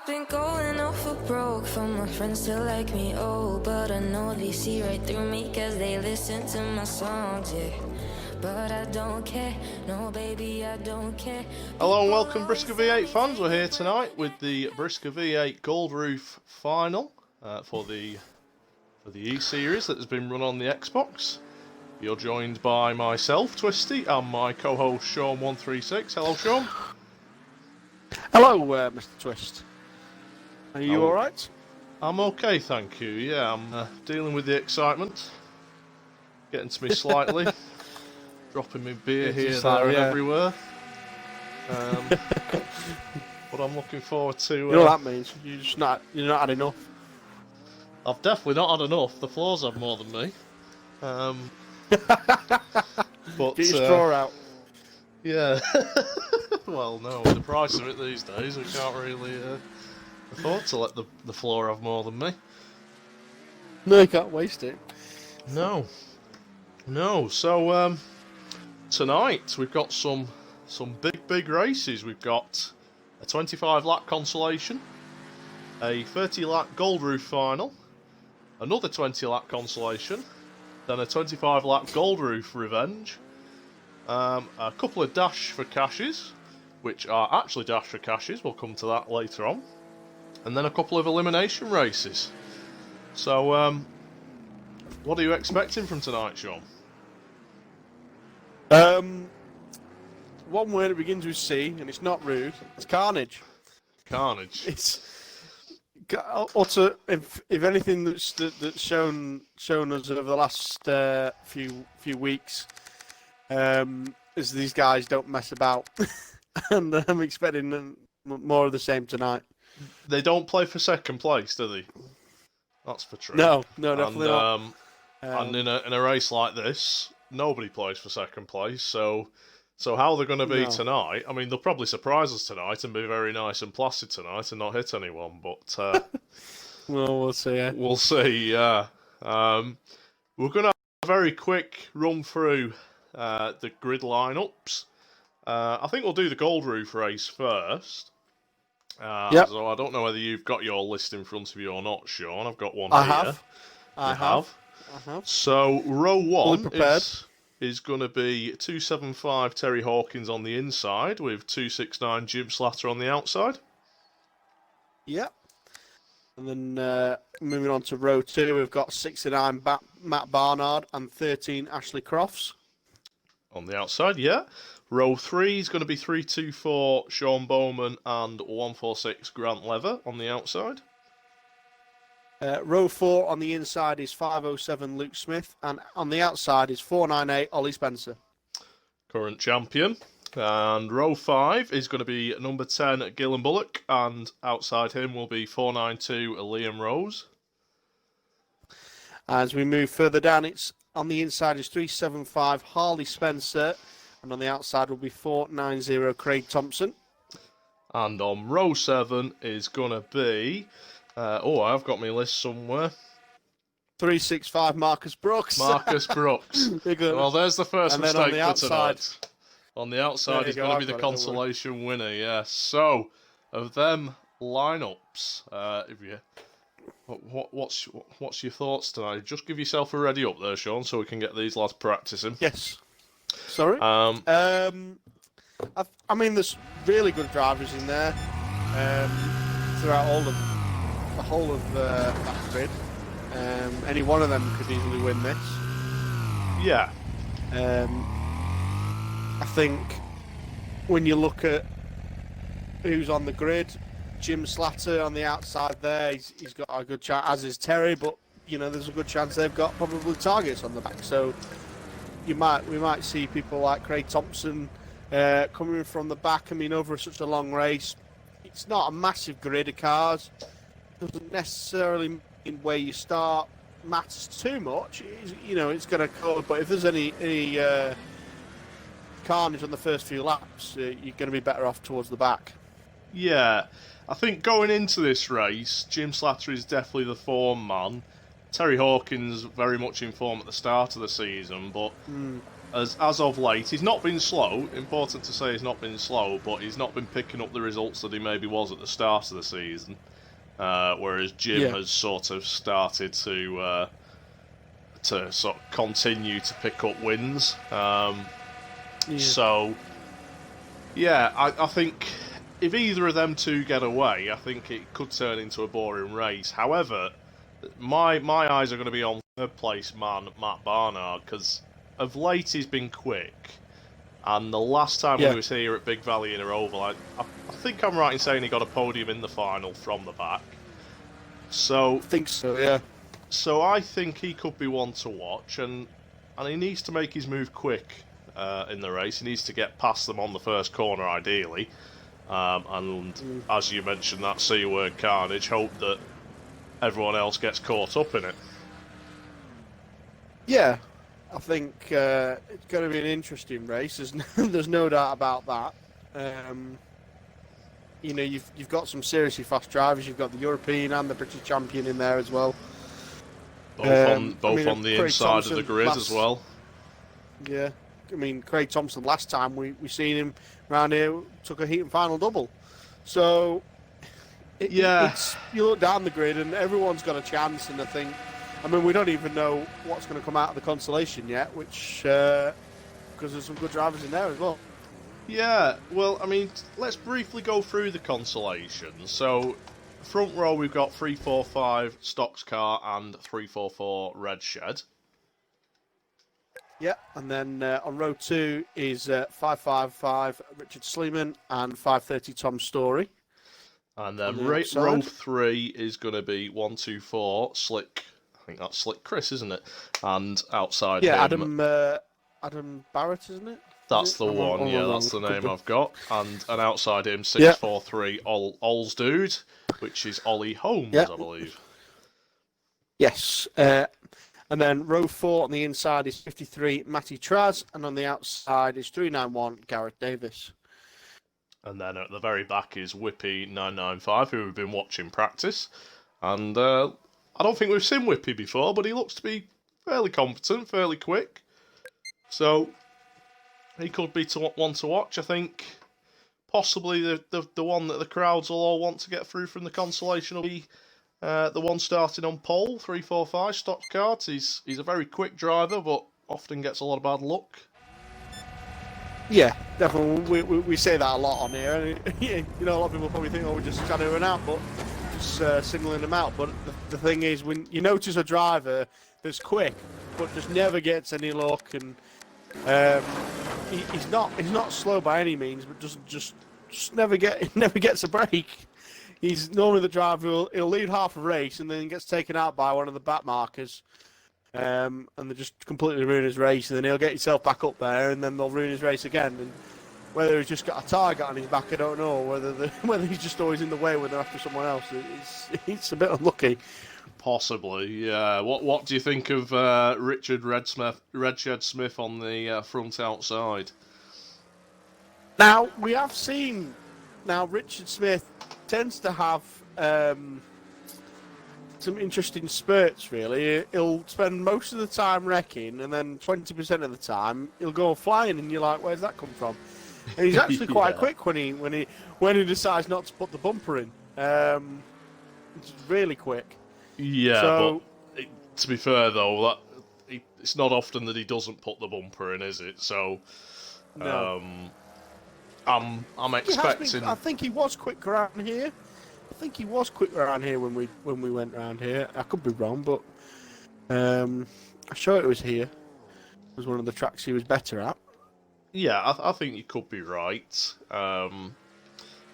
I've been going off for broke for my friends to like me, oh, but I know they see right through me cause they listen to my songs, yeah. But I don't care, no baby, I don't care. Hello and welcome Brisca V8 fans, we're here tonight with the Brisca V8 Gold Roof Final for the E Series that has been run on the Xbox. You're joined by myself, Twisty, and my co-host Shaun136. Hello, Shaun. Hello, Mr. Twist. Are you alright? I'm okay, thank you. Yeah, I'm dealing with the excitement. Getting to me slightly. Dropping me beer here, there, and everywhere. But I'm looking forward to... you know what that means? You're not had enough. I've definitely not had enough. The floors have more than me. But, get your straw out. Yeah. Well, no, with the price of it these days, we can't really afford to let the floor have more than me. No, you can't waste it. No. So tonight we've got some big races. We've got a 25 lap consolation, a 30 lap Gold Roof final, another 20 lap consolation, then a 25 lap Gold Roof revenge, a couple of dash for cashes, which are actually dash for cashes, we'll come to that later on, and then a couple of elimination races. So what are you expecting from tonight, Shaun? One word that begins with C, and it's not rude. It's carnage. Carnage. It's utter. If anything that's shown us over the last few weeks, is these guys don't mess about, and I'm expecting more of the same tonight. They don't play for second place, do they? That's for true. No, definitely not. And in a race like this, nobody plays for second place. So how they're going to be tonight? I mean, they'll probably surprise us tonight and be very nice and placid tonight and not hit anyone. But well, we'll see. Yeah. We'll see. Yeah. We're going to have a very quick run through the grid lineups. I think we'll do the Gold Roof race first. Yep. So I don't know whether you've got your list in front of you or not, Shaun. I've got one I here. I have. So row one is going to be 275 Terry Hawkins on the inside with 269 Jim Slatter on the outside. Yep. And then moving on to row two, we've got 69 Matt Barnard and 13 Ashley Crofts. On the outside, yeah. Row 3 is going to be 324 Sean Bowman and 146 Grant Lever on the outside. Row 4 on the inside is 507 Luke Smith, and on the outside is 498 Ollie Spencer. Current champion. And row 5 is going to be number 10 Gillen Bullock, and outside him will be 492 Liam Rose. As we move further down, it's on the inside is 375 Harley Spencer, and on the outside will be 490 Craig Thompson. And on row 7 is going to be... I've got my list somewhere. 365 Marcus Brooks. Marcus Brooks. Well, there's the first mistake for tonight. On the outside is going to be the consolation winner, yes. So, of them lineups, what's your thoughts tonight? Just give yourself a ready up there, Shaun, so we can get these lads practicing. Yes. Sorry. I mean, there's really good drivers in there throughout the whole of that grid. Any one of them could easily win this. Yeah. I think when you look at who's on the grid, Jim Slatter on the outside there, he's got a good chance, as is Terry, but there's a good chance they've got probably targets on the back. So we might see people like Craig Thompson coming from the back. I mean, over such a long race, it's not a massive grid of cars. Doesn't necessarily mean where you start matters too much. It's going to cause, but if there's any carnage on the first few laps, you're going to be better off towards the back. Yeah, I think going into this race, Jim Slatter is definitely the form man. Terry Hawkins very much in form at the start of the season, but as of late, he's not been slow. Important to say, he's not been slow, but he's not been picking up the results that he maybe was at the start of the season. Whereas Jim has sort of started to sort of continue to pick up wins. So, yeah, I think if either of them two get away, I think it could turn into a boring race. However, my eyes are going to be on third place man Matt Barnard, because of late he's been quick, and the last time he was here at Big Valley Inner Oval, I think I'm right in saying he got a podium in the final from the back. So I think so, yeah. So I think he could be one to watch, and he needs to make his move quick in the race. He needs to get past them on the first corner, ideally. And as you mentioned, that C word carnage, hope that everyone else gets caught up in it. Yeah, I think it's going to be an interesting race. There's no doubt about that. You know, you've got some seriously fast drivers. You've got the European and the British champion in there as well. Both on the inside of the grid as well. Yeah, I mean, Craig Thompson, last time we seen him around here, took a heat and final double. So, it's, you look down the grid and everyone's got a chance, and I mean, we don't even know what's going to come out of the consolation yet, which, because there's some good drivers in there as well. Yeah, well, I mean, let's briefly go through the consolation. So, front row we've got 345 Stocks Car and 344 Red Shed. Yeah, and then on row 2 is 555 Richard Sleeman and 530 Tom Story. And then row 3 is going to be 124 Slick. I think that's Slick Chris, isn't it? And outside him... Adam Barrett, isn't it? That's the one, yeah, that's the name I've got. And outside him, 643 Ol's Dude, which is Ollie Holmes, I believe. Yes. And then row 4 on the inside is 53 Matty Traz, and on the outside is 391 Gareth Davis. And then at the very back is Whippy 995, who we've been watching practice. And I don't think we've seen Whippy before, but he looks to be fairly competent, fairly quick. So he could be one to watch. I think possibly the one that the crowds will all want to get through from the consolation will be the one starting on pole, 345 Stock Cars. He's a very quick driver, but often gets a lot of bad luck. Yeah, definitely. We say that a lot on here. You know, a lot of people probably think, we're just shadowing out, but just signaling them out. But the thing is, when you notice a driver that's quick, but just never gets any luck, and he's not slow by any means, but just never gets a break. He's normally the driver he'll lead half a race and then gets taken out by one of the back markers, and they just completely ruin his race, and then he'll get himself back up there, and then they'll ruin his race again. And whether he's just got a target on his back, I don't know. Whether he's just always in the way when they're after someone else, it's a bit unlucky. Possibly, yeah. What do you think of Richard Redshed Smith on the front outside? Now we have seen. Now Richard Smith tends to have some interesting spurts. Really, he'll spend most of the time wrecking, and then 20% of the time he'll go flying, and you're like, "Where's that come from?" And he's actually quite quick when he decides not to put the bumper in. It's really quick. Yeah, but to be fair though, it's not often that he doesn't put the bumper in, is it? So, no. I'm expecting. I think he was quick around here. When we went around here. I could be wrong, but I'm sure it was here. It was one of the tracks he was better at. Yeah, I think you could be right.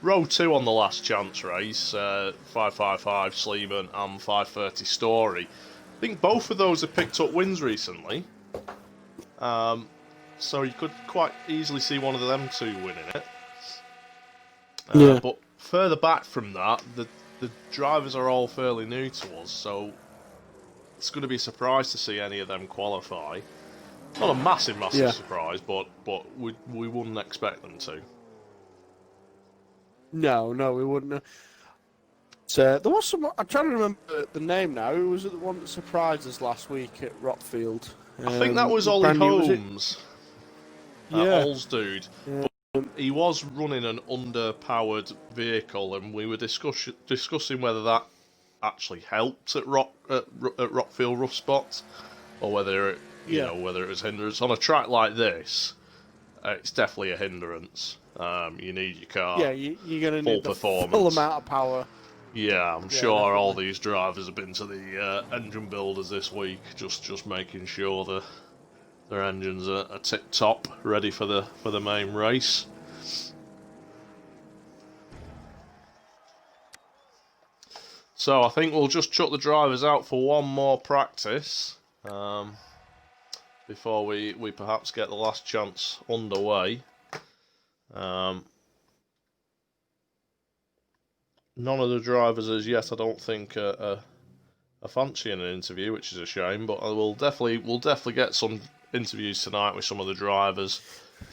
Row 2 on the last chance race, 555 Sleeman and 530 Story. I think both of those have picked up wins recently. So you could quite easily see one of them two winning it. But further back from that, the drivers are all fairly new to us, so it's going to be a surprise to see any of them qualify. Not a massive surprise, but we wouldn't expect them to. No, we wouldn't. There was some. I'm trying to remember the name now. Who was it, the one that surprised us last week at Rockfield? I think that was Ollie Holmes. Yeah. Ols dude. Yeah. But he was running an underpowered vehicle, and we were discussing whether that actually helped at Rockfield rough spots, or whether Yeah. whether it was hindrance. On a track like this, it's definitely a hindrance. You need your car Yeah, you're going to full need the performance. full amount of power. Yeah, I'm Yeah, sure all definitely. these drivers have been to the engine builders this week, just making sure their engines are tip top, ready for the main race. So I think we'll just chuck the drivers out for one more practice before we perhaps get the last chance underway. None of the drivers as yet, I don't think, are fancying an interview, which is a shame. But we'll definitely get some interviews tonight with some of the drivers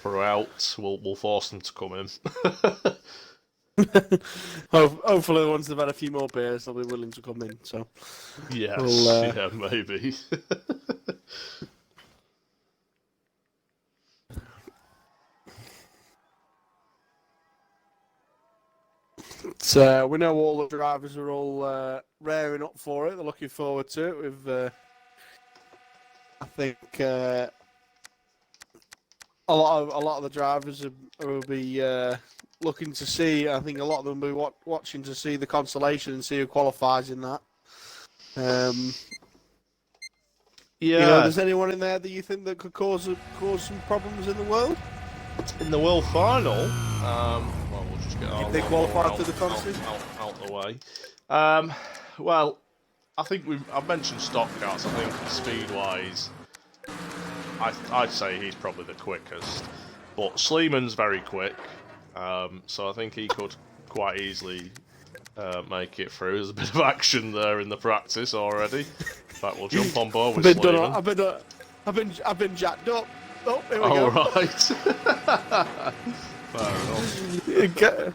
throughout. We'll force them to come in. Hopefully, once they've had a few more beers, they'll be willing to come in. So, Yes, yeah, maybe. So we know all the drivers are all raring up for it. They're looking forward to it. I think a lot of the drivers will be looking to see. I think a lot of them will be watching to see the consolation and see who qualifies in that. Yeah, There's anyone in there that you think that could cause some problems in the world? in the world final. Well, we'll just get If they qualify to the contest? out the way. Well, I think I've mentioned stock cars. I think speed-wise, I'd say he's probably the quickest. But Sleeman's very quick, so I think he could quite easily make it through. There's a bit of action there in the practice already. In fact, we'll jump on board with Sleeman. I've been jacked up. Oh, here we All go. right. Fair enough.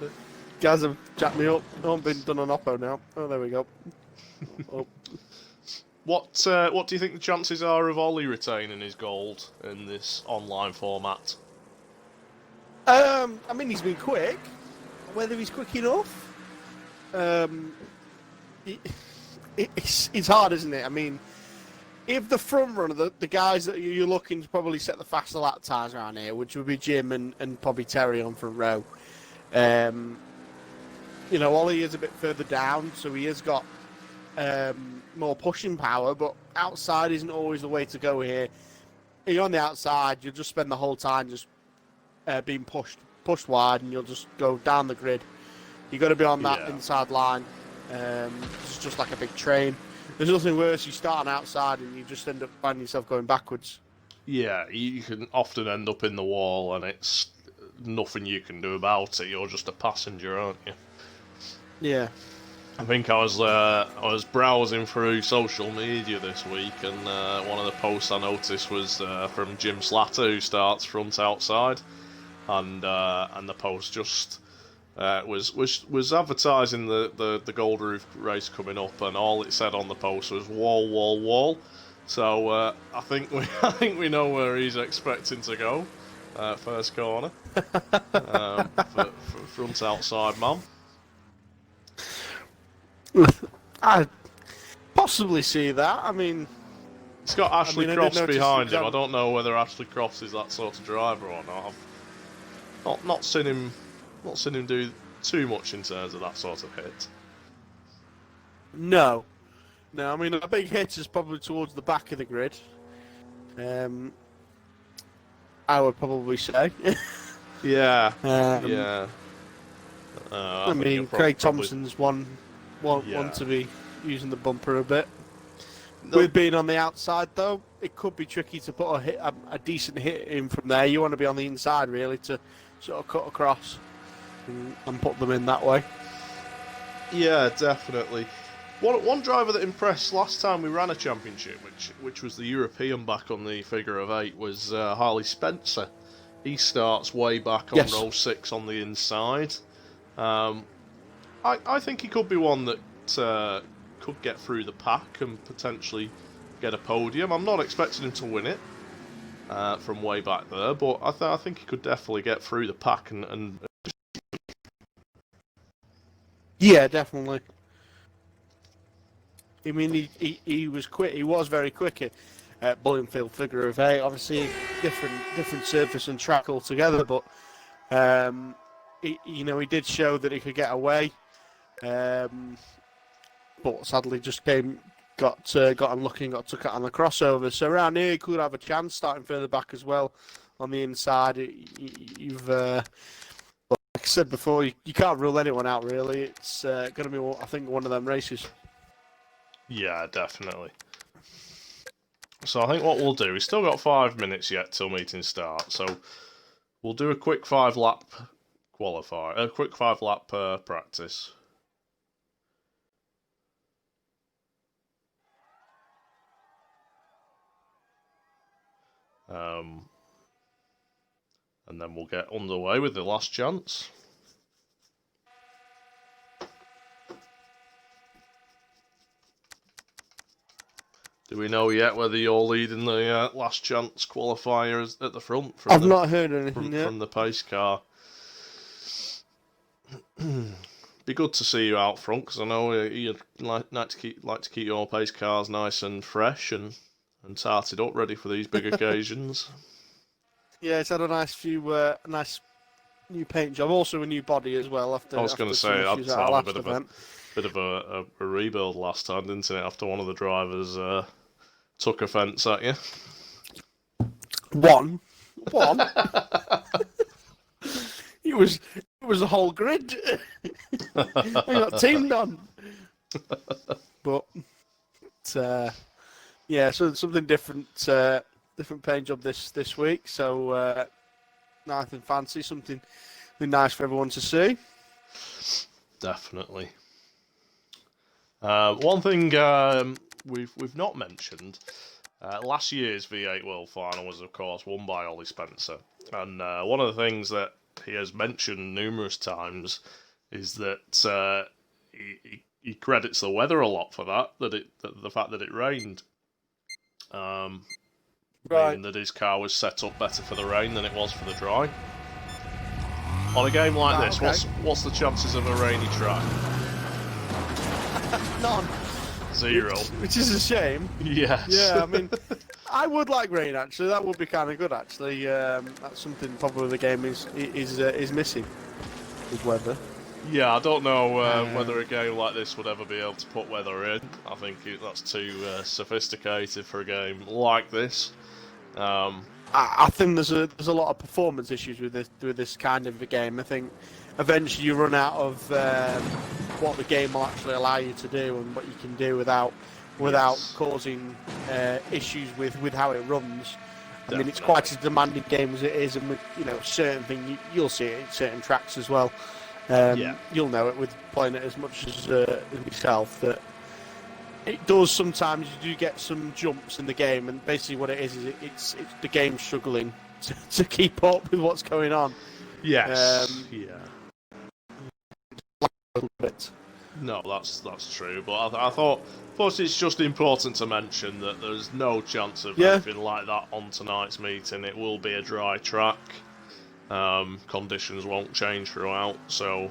Guys have jacked me up. I haven't been done on Oppo now. Oh, there we go. Oh. What do you think the chances are of Ollie retaining his gold in this online format? I mean, he's been quick. Whether he's quick enough, it's hard, isn't it? I mean, if the front runner, the guys that you're looking to probably set the faster lap times around here, which would be Jim and probably Terry on front row, Ollie is a bit further down, so he has got more pushing power, but outside isn't always the way to go here. If you're on the outside, you'll just spend the whole time just being pushed wide, and you'll just go down the grid. You've got to be on that inside line. It's just like a big train. There's nothing worse. You start on outside and you just end up finding yourself going backwards. Yeah, you can often end up in the wall, and it's nothing you can do about it. You're just a passenger, aren't you? Yeah. I think I was browsing through social media this week, and one of the posts I noticed was from Jim Slatter, who starts front outside, and the post just was advertising the Gold Roof race coming up, and all it said on the post was wall, wall, wall. So I think we know where he's expecting to go. First corner, for front outside man. I possibly see that. I mean, He's got Ashley Cross behind him. exactly. I don't know whether Ashley Cross is that sort of driver or not. I've not seen him do too much in terms of that sort of hit. No. I mean, a big hit is probably towards the back of the grid. I would probably say. Yeah. I mean, Craig Thompson's one to be using the bumper a bit. With being on the outside, though, it could be tricky to put a decent hit in from there. You want to be on the inside, really, to sort of cut across and put them in that way. Yeah, definitely. One driver that impressed last time we ran a championship, which was the European back on the figure of 8, was Harley Spencer. He starts way back on row 6 on the inside. I think he could be one that could get through the pack and potentially get a podium. I'm not expecting him to win it, from way back there, but I think he could definitely get through the pack and Yeah, definitely. I mean, he was quick. He was very quick at Bullingfield Figure of 8. Obviously, different surface and track altogether, but he did show that he could get away. But sadly, just got unlucky and got took out on the crossover. So around here, he could have a chance starting further back as well on the inside. You've like I said before, you can't rule anyone out really. It's going to be, I think, one of them races. yeah, definitely. So I think what we'll do, we've still got 5 minutes yet till meeting start, so we'll do a quick 5-lap qualifier, a quick 5-lap practice. And then we'll get underway with the last chance. Do we know yet whether you're leading the last chance qualifiers at the front? I've not heard anything yet. From the pace car. Be good to see you out front, because I know you'd like to keep your pace cars nice and fresh and tarted up, ready for these big occasions. Yeah, it's had a nice new paint job, also a new body as well. I was going to say that's a bit of a rebuild last time, didn't it? After one of the drivers took offence at you. One. It was a whole grid. I got teamed on. But yeah, so something different paint job this week. So nothing fancy, something nice for everyone to see. Definitely. One thing we've not mentioned. Last year's V8 World Final was, of course, won by Ollie Spencer, and one of the things that he has mentioned numerous times is that he credits the weather a lot for that. The fact that it rained, Right. meaning that his car was set up better for the rain than it was for the dry. On a game like this, okay. what's the chances of a rainy track? None. 0. Which is a shame. Yes. Yeah, I mean, I would like rain actually. That would be kind of good actually. That's something probably the game is missing. Is weather. Yeah, I don't know whether a game like this would ever be able to put weather in. I think that's too sophisticated for a game like this. I think there's a lot of performance issues with this kind of a game. I think eventually you run out of what the game will actually allow you to do and what you can do without causing issues with how it runs. I mean, it's quite a demanding game as it is, and with certain things you'll see it in certain tracks as well. You'll know it with playing it as much as yourself that it does sometimes. You do get some jumps in the game, and basically what it is it's the game struggling to keep up with what's going on. Yes. Yeah. A little bit. No, that's true. But I thought it's just important to mention that there's no chance of anything like that on tonight's meeting. It will be a dry track. Conditions won't change throughout, so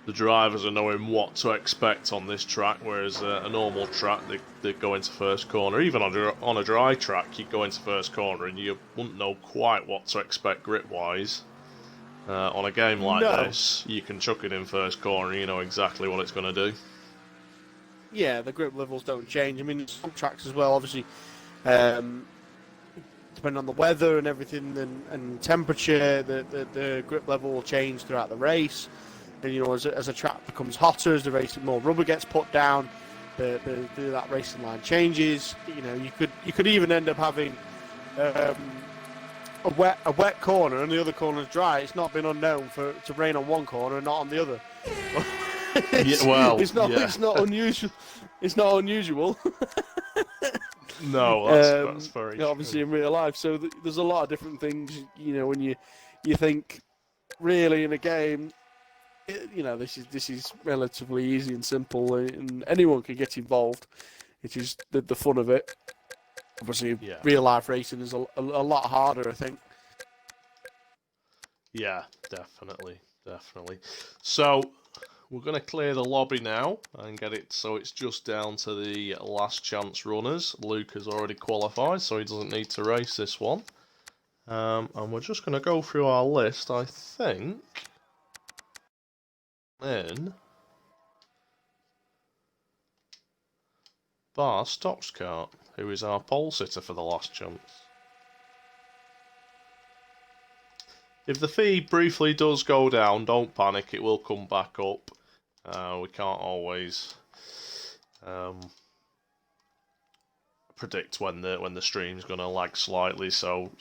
the drivers are knowing what to expect on this track, whereas a normal track, they go into first corner. Even on a dry track, you go into first corner and you wouldn't know quite what to expect grip-wise. On a game like this, you can chuck it in first corner, you know exactly what it's going to do. Yeah, the grip levels don't change. I mean, some tracks as well, obviously, depending on the weather and everything and temperature, the grip level will change throughout the race. And as a track becomes hotter, as the race, more rubber gets put down, that racing line changes. You could even end up having a wet corner and the other corner's dry. It's not been unknown to rain on one corner and not on the other. It's not unusual. It's not unusual. No, that's very true. Obviously in real life. So there's a lot of different things. When you think really in a game, this is relatively easy and simple, and anyone can get involved. It is the fun of it. Obviously, Yeah. real life racing is a lot harder, I think. Yeah, definitely. So, we're going to clear the lobby now and get it so it's just down to the last chance runners. Luke has already qualified, so he doesn't need to race this one. And we're just going to go through our list, I think. In Bar Stockscart, who is our pole sitter for the last chance. If the feed briefly does go down, don't panic, it will come back up. We can't always predict when the stream's going to lag slightly, so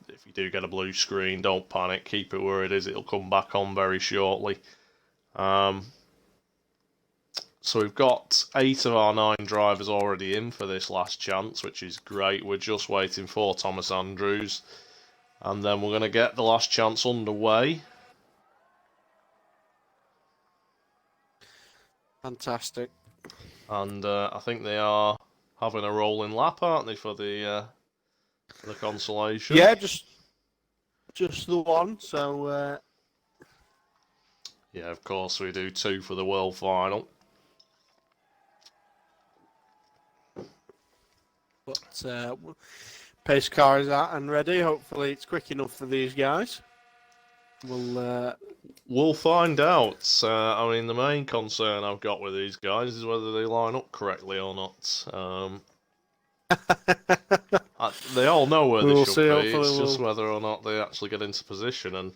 if you do get a blue screen, don't panic, keep it where it is, it'll come back on very shortly. So we've got 8 of our 9 drivers already in for this last chance, which is great. We're just waiting for Thomas Andrews, and then we're going to get the last chance underway. Fantastic. And I think they are having a rolling lap, aren't they, for the consolation? Yeah, just the one. So yeah, of course we do 2 for the world final. But pace car is out and ready. Hopefully, it's quick enough for these guys. We'll find out. I mean, the main concern I've got with these guys is whether they line up correctly or not. They all know where they should be. It's just whether or not they actually get into position. And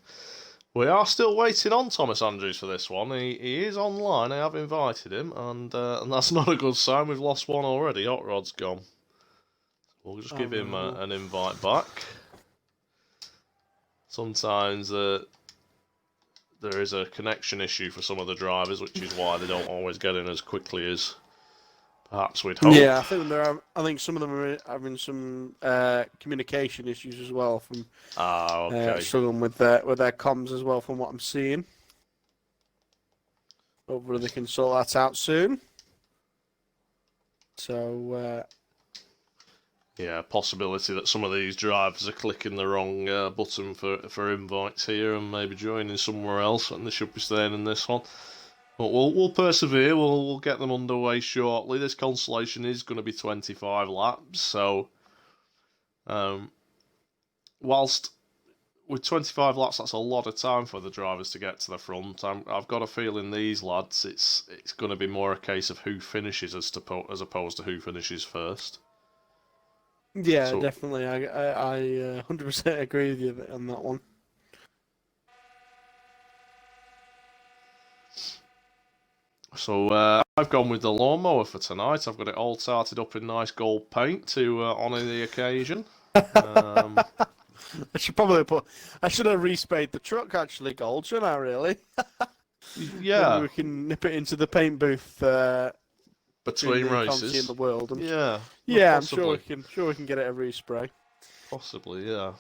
we are still waiting on Thomas Andrews for this one. He is online. I have invited him, and that's not a good sign. We've lost one already. Hot Rod's gone. We'll just give him an invite back. Sometimes there is a connection issue for some of the drivers, which is why they don't always get in as quickly as perhaps we'd hope. Yeah, I think some of them are having some communication issues as well from struggling with their comms as well, from what I'm seeing. Hopefully they can sort that out soon. So yeah, possibility that some of these drivers are clicking the wrong button for invites here and maybe joining somewhere else, and they should be staying in this one. But we'll persevere. We'll get them underway shortly. This consolation is going to be 25 laps, so whilst with 25 laps, that's a lot of time for the drivers to get to the front. I've got a feeling these lads, it's going to be more a case of who finishes as opposed to who finishes first. yeah, so, definitely. I 100% agree with you on that one. So I've gone with the lawnmower for tonight. I've got it all tarted up in nice gold paint to honour the occasion. I should have resprayed the truck actually gold, shouldn't I? Really? Yeah. Maybe we can nip it into the paint booth between races in the world. Yeah, I'm sure we can get it a respray. Possibly, yeah.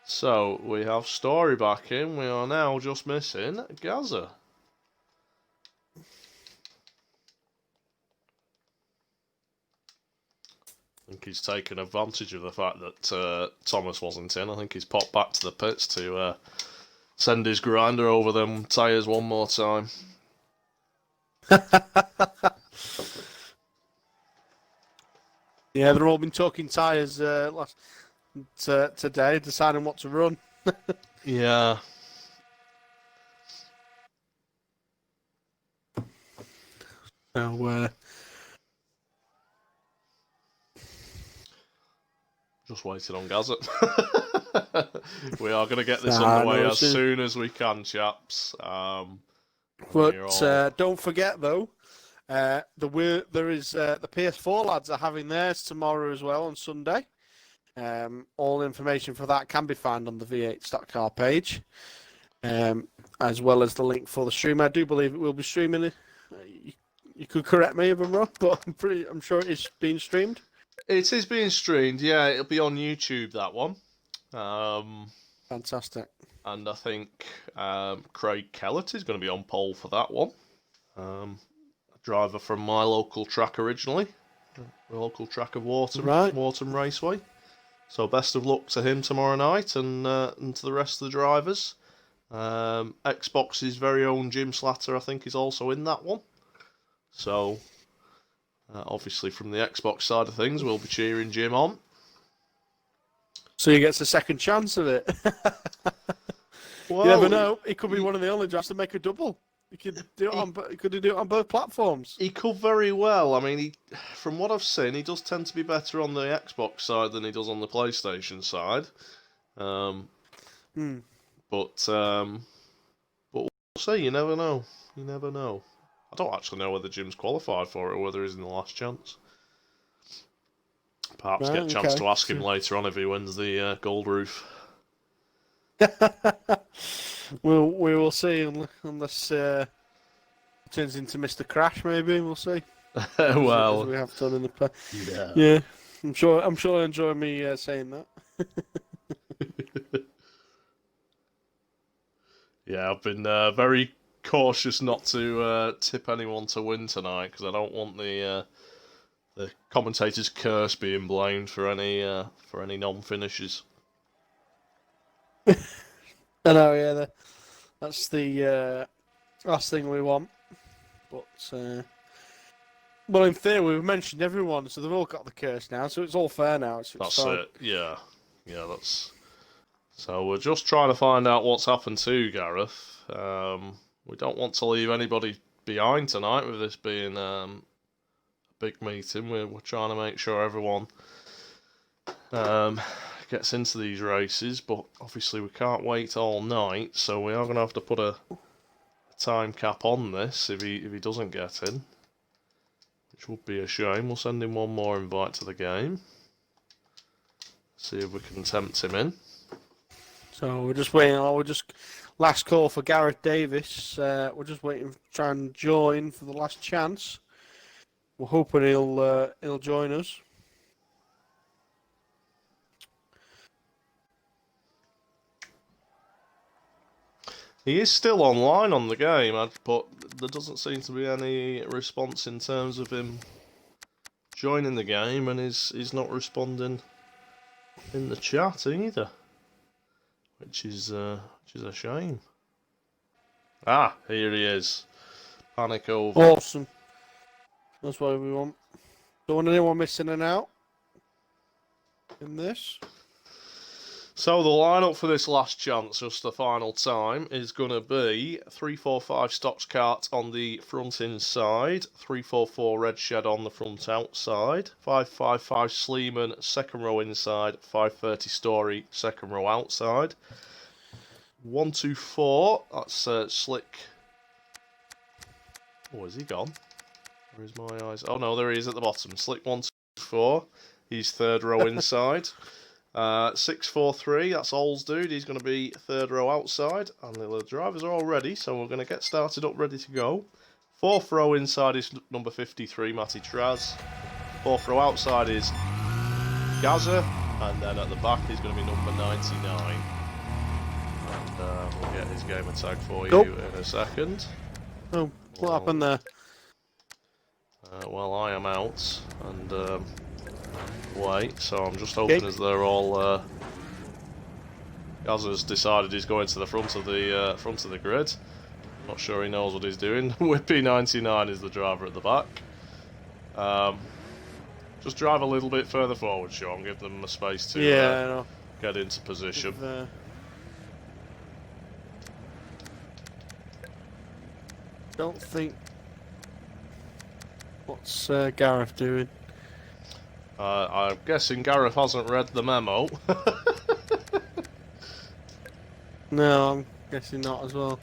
So we have Story back in. We are now just missing Gaza. I think he's taken advantage of the fact that Thomas wasn't in. I think he's popped back to the pits to send his grinder over them tyres one more time. Yeah, they've all been talking tyres today, deciding what to run. Yeah. So, just waiting on Gaza. We are going to get this underway as soon as we can, chaps. But don't forget, though, there is the PS4 lads are having theirs tomorrow as well on Sunday. All information for that can be found on the V8 Stock Car page, as well as the link for the stream. I do believe it will be streaming. You could correct me if I'm wrong, but I'm sure it's being streamed. It is being streamed, yeah. It'll be on YouTube, that one. Fantastic. And I think Craig Kellett is going to be on pole for that one. A driver from my local track originally. the local track of Wharton, Right. Wharton Raceway. So best of luck to him tomorrow night and to the rest of the drivers. Xbox's very own Jim Slatter, I think, is also in that one. So obviously from the Xbox side of things, we'll be cheering Jim on. So he gets a second chance of it. Well, you never know. He could be one of the only drivers to make a double. He could do it on. Could he do it on both platforms? He could very well. I mean, from what I've seen, he does tend to be better on the Xbox side than he does on the PlayStation side. But we'll see. You never know. You never know. I don't actually know whether Jim's qualified for it or whether he's in the last chance. Perhaps get a chance to ask him later on if he wins the Gold Roof. We will see unless it turns into Mr. Crash. Maybe we'll see. Well, as we have done in the past. Yeah. I'm sure I enjoy me saying that. Yeah, I've been very cautious not to tip anyone to win tonight because I don't want the commentator's curse being blamed for any non-finishes. I know, yeah. That's the last thing we want. But well, in theory, we've mentioned everyone, so they've all got the curse now. So it's all fair now. That's it. Yeah. That's. So we're just trying to find out what's happened to Gareth. We don't want to leave anybody behind tonight with this being a big meeting. We're trying to make sure everyone gets into these races, but obviously we can't wait all night, so we are going to have to put a time cap on this if he doesn't get in, which would be a shame. We'll send him one more invite to the game. See if we can tempt him in. So we're just waiting. We're just last call for Gareth Davis. We're just waiting to try and join for the last chance. We're hoping he'll join us. He is still online on the game, but there doesn't seem to be any response in terms of him joining the game, and he's not responding in the chat either, which is a shame. Ah, here he is. Panic over. Awesome. That's what we want. Don't want anyone missing an out in this. So the lineup for this last chance, just the final time, is going to be 345 Stocks Cart on the front inside, 344 Red Shed on the front outside, 555 Sleeman second row inside, 530 Story second row outside, 124, that's Slick. Oh, is he gone? Where's my eyes? Oh no, there he is at the bottom. Slick 124, he's third row inside. 643, that's Old's dude, he's going to be third row outside, and the drivers are all ready, so we're going to get started up, ready to go. Fourth row inside is number 53, Matty Traz. Fourth row outside is Gaza, and then at the back is going to be number 99. And we'll get his gamer tag for you in a second. Oh, what happened there? Well, I am out, and wait, so I'm just hoping as they're all Gaza's decided he's going to the front of the grid. Not sure he knows what he's doing. Whippy 99 is the driver at the back. Just drive a little bit further forward, Shaun. Give them a space to get into position. Don't think. What's Gareth doing? I'm guessing Gareth hasn't read the memo. No, I'm guessing not as well.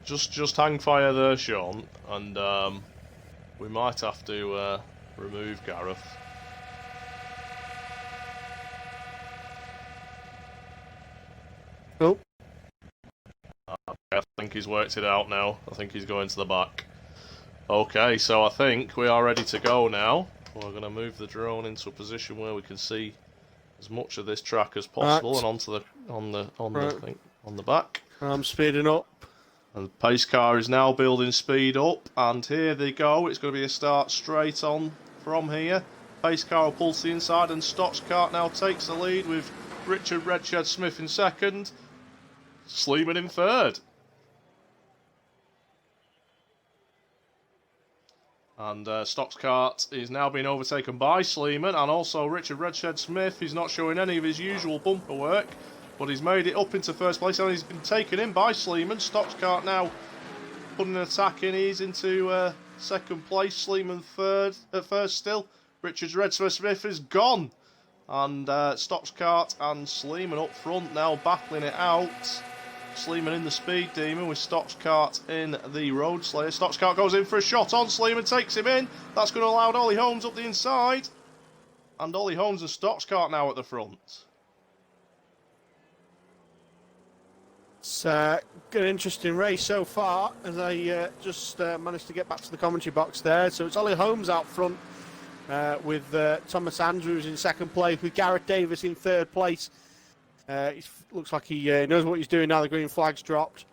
Just hang fire there, Shaun, and we might have to remove Gareth. Oh. I think he's worked it out now. I think he's going to the back. Okay, so I think we are ready to go now. We're going to move the drone into a position where we can see as much of this track as possible, and onto the on the back. I'm speeding up. And the pace car is now building speed up, and here they go. It's going to be a start straight on from here. Pace car will pull to the inside, and Stock's Kart now takes the lead with Richard Redshed Smith in second, Sleeman in third. And Stock's Kart is now being overtaken by Sleeman, and also Richard Redshed Smith. He's not showing any of his usual bumper work, but he's made it up into first place, and he's been taken in by Sleeman. Stock's Kart now putting an attack in. He's into second place. Sleeman third at first still. Richard Redshed Smith is gone, and Stock's Kart and Sleeman up front now battling it out. Sleeman in the Speed Demon with Stock's Kart in the Road Slayer. Stock's Kart goes in for a shot on Sleeman, takes him in. That's going to allow Ollie Holmes up the inside. And Ollie Holmes and Stock's Kart now at the front. It's an interesting race so far, as I just managed to get back to the commentary box there. So it's Ollie Holmes out front with Thomas Andrews in second place, with Gareth Davis in third place. Looks like he knows what he's doing now. The green flag's dropped.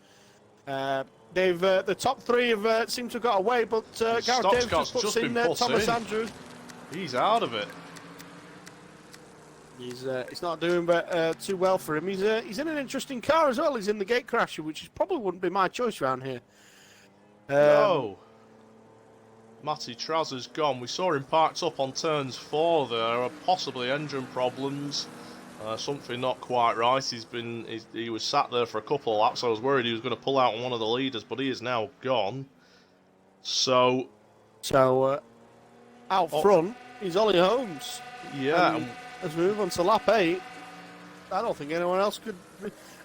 The top three have seemed to have got away, but Gareth Davis just puts in Thomas Andrews. He's out of it. He's not doing too well for him. He's in an interesting car as well. He's in the Gatecrasher, which probably wouldn't be my choice around here. No. Matty Trazer's gone. We saw him parked up on turns 4 there. Possibly engine problems. Something not quite right. He was sat there for a couple of laps. I was worried he was going to pull out on one of the leaders, but he is now gone. So out front is Ollie Holmes. Yeah. And as we move on to lap 8, I don't think anyone else could.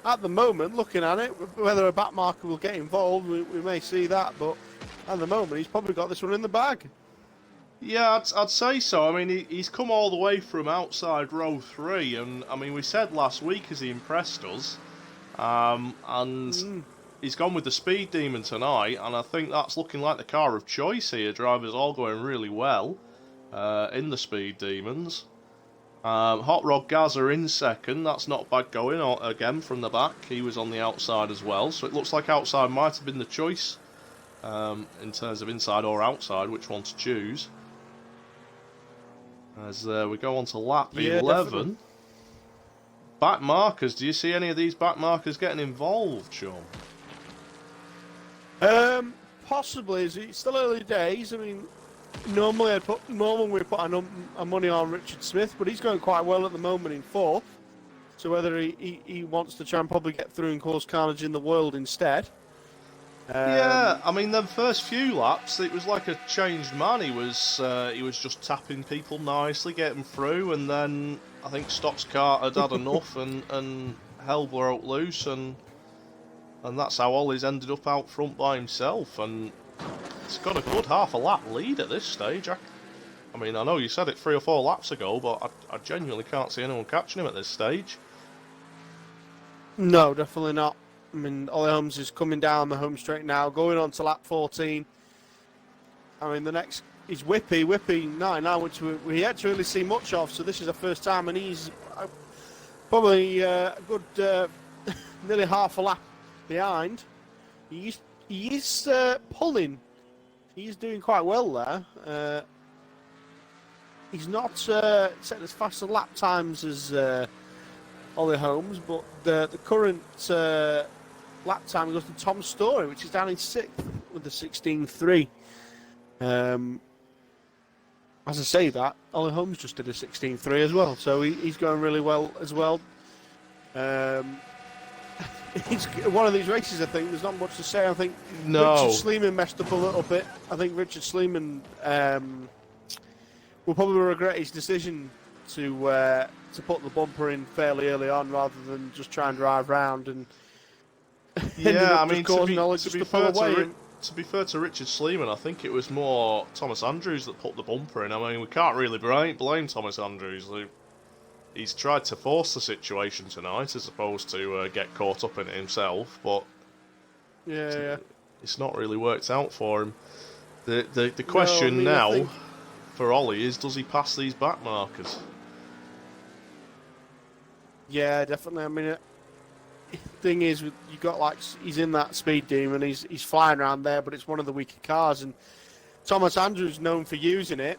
At the moment, looking at it, whether a back marker will get involved, we may see that. But at the moment, he's probably got this one in the bag. Yeah, I'd say so. I mean, he's come all the way from outside row 3, and I mean, we said last week as he impressed us, and he's gone with the Speed Demon tonight, and I think that's looking like the car of choice here. Drivers all going really well in the Speed Demons. Hot Rod Gaza in second. That's not bad going again from the back. He was on the outside as well, so it looks like outside might have been the choice in terms of inside or outside, which one to choose. As we go on to lap 11. Definitely. Back markers. Do you see any of these back markers getting involved, Shaun? Possibly. It's still early days. I mean, normally we put our money on Richard Smith, but he's going quite well at the moment in 4th. So whether he wants to try and probably get through and cause carnage in the world instead. Yeah, I mean, them first few laps, it was like a changed man. He was just tapping people nicely, getting through, and then I think Stock's Kart had enough, and hell broke loose, and that's how Ollie's ended up out front by himself, and it's got a good half a lap lead at this stage. I mean, I know you said it 3 or 4 laps ago, but I genuinely can't see anyone catching him at this stage. No, definitely not. I mean, Ollie Holmes is coming down the home straight now, going on to lap 14. I mean, the next is Whippy 99, which we yet to really see much of, so this is the first time, and he's probably a good nearly half a lap behind. He is pulling. He's doing quite well there. He's not setting as fast a lap times as Ollie Holmes, but the current lap time goes to Tom Story, which is down in 6th with the 16.3. As I say that, Ollie Holmes just did a 16.3 as well, so he's going really well as well. It's one of these races, I think, there's not much to say. I think Richard Sleeman messed up a little bit. I think Richard Sleeman will probably regret his decision to put the bumper in fairly early on rather than just try and drive round and yeah, I mean, to be fair to Richard Sleeman, I think it was more Thomas Andrews that put the bumper in. I mean, we can't really blame Thomas Andrews. He's tried to force the situation tonight as opposed to get caught up in it himself, but it's not really worked out for him. The question now for Ollie is, does he pass these back markers? Yeah, definitely. I mean, thing is, you got like he's in that speed demon. He's flying around there, but it's one of the weaker cars, and Thomas Andrews known for using it.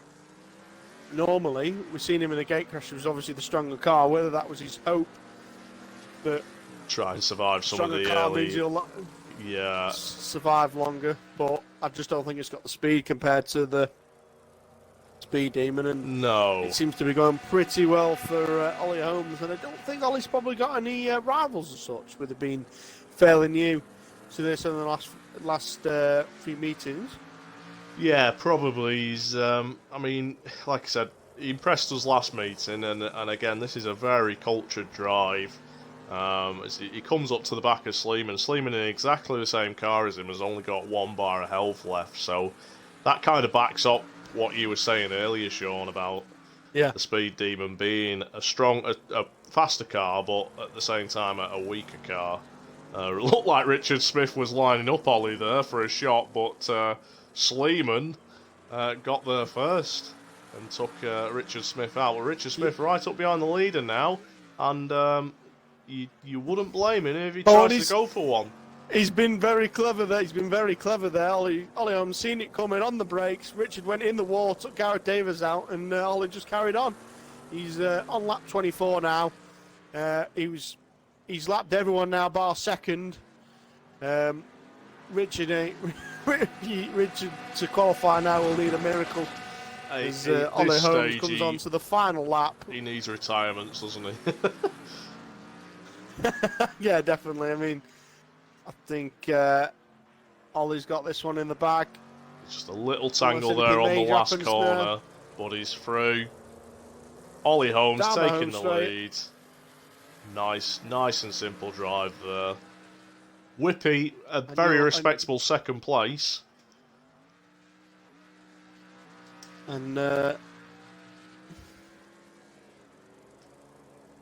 Normally, we've seen him in the gate crash. It was obviously the stronger car. Whether that was his hope that Try and survive some of stronger the car means early. he'll Yeah. survive longer, but I just don't think it's got the speed compared to the speed demon, and No. it seems to be going pretty well for Ollie Holmes. And I don't think Ollie's probably got any rivals as such, with it being fairly new to this in the last few meetings. Yeah, probably. He's. I mean, like I said, he impressed us last meeting, and again, this is a very cultured drive. As he comes up to the back of Sleeman. Sleeman in exactly the same car as him has only got 1 bar of health left, so that kind of backs up what you were saying earlier, Shaun, about the Speed Demon being a faster car, but at the same time a weaker car. It looked like Richard Smith was lining up Ollie there for a shot, but Sleeman got there first and took Richard Smith out. Well, Richard Smith right up behind the leader now, and you wouldn't blame him if he tries to go for one. He's been very clever there. Ollie Holmes seen it coming on the brakes. Richard went in the wall, took Gareth Davis out, and Ollie just carried on. He's on lap 24 now. He's lapped everyone now, bar second. Richard to qualify now will need a miracle. As Ollie Holmes comes on to the final lap. He needs retirement, doesn't he? Yeah, definitely. I mean, I think Ollie's got this one in the bag. Just a little tangle there on the last corner, but he's through. Ollie Holmes taking the lead. Nice and simple drive there. Whippy, a very respectable second place. And I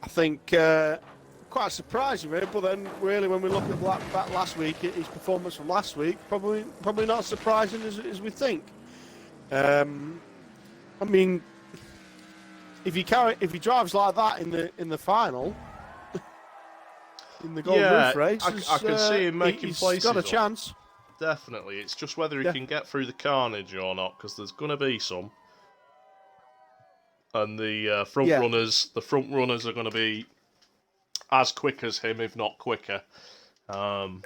think quite surprising, really. But then, really, when we look at back last week, his performance from last week, probably not surprising as we think. I mean, if he drives like that in the final, in the Gold Roof race, I can see him making places. He's got a chance. Definitely, it's just whether he can get through the carnage or not, because there's going to be some. And the front runners are going to be as quick as him, if not quicker. But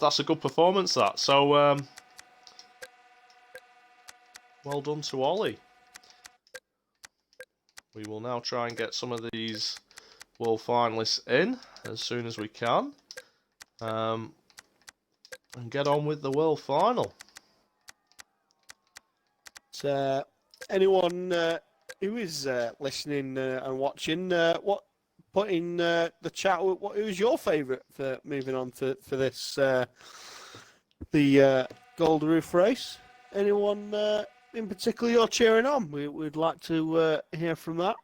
that's a good performance, that. So, well done to Ollie. We will now try and get some of these world finalists in as soon as we can. And get on with the world final. So, anyone who is listening and watching, put in the chat who's your favourite for moving on for this the Gold Roof race. Anyone in particular you're cheering on? We'd like to hear from that.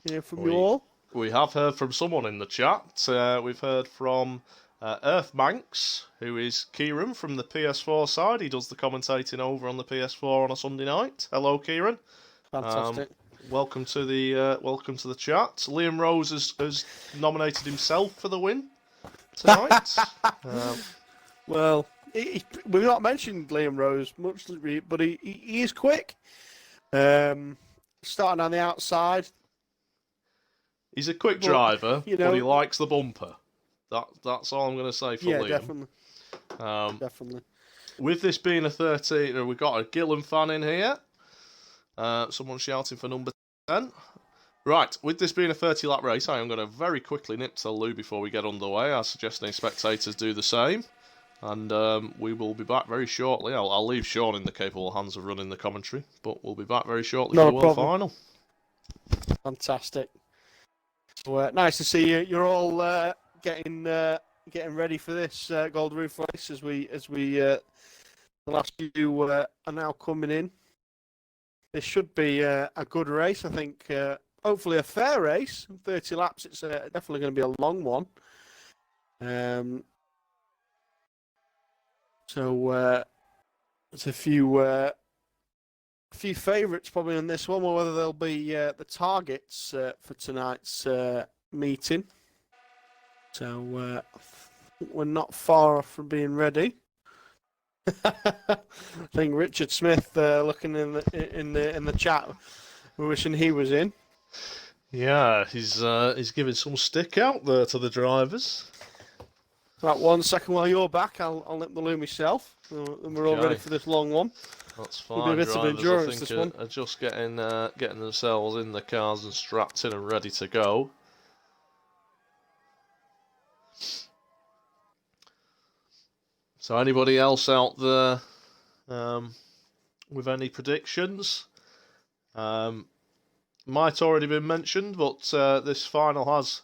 Hear from you all. We have heard from someone in the chat. We've heard from Earth Manx, who is Kieran from the PS4 side. He does the commentating over on the PS4 on a Sunday night. Hello, Kieran. Fantastic. Welcome to the chat. Liam Rose has nominated himself for the win tonight. Well, we've not mentioned Liam Rose much, but he is quick. Starting on the outside. He's a quick driver, but he likes the bumper. That's all I'm going to say for Liam. Yeah, definitely. With this being a 13, we've got a Gillen fan in here. Someone shouting for number 10. Right, with this being a 30-lap race, I am going to very quickly nip to the loo before we get underway. I suggest any spectators do the same. And we will be back very shortly. I'll leave Shaun in the capable hands of running the commentary, but we'll be back very shortly for the World Final. Fantastic. So, nice to see you. You're all getting ready for this Gold Roof race as we the last few are now coming in. This should be a good race, I think. Hopefully a fair race. 30 laps. It's definitely going to be a long one. So there's a few favourites probably in this one, or whether they'll be the targets for tonight's meeting. So we're not far off from being ready. I think Richard Smith looking in the chat, wishing he was in. Yeah, he's giving some stick out there to the drivers. Right, 1 second while you're back, I'll nip the loo myself. And we're all ready for this long one. That's fine. It'll be a bit of Drivers, endurance, I think, this one. are just getting themselves in the cars and strapped in and ready to go. So, anybody else out there with any predictions? Might already been mentioned, but this final has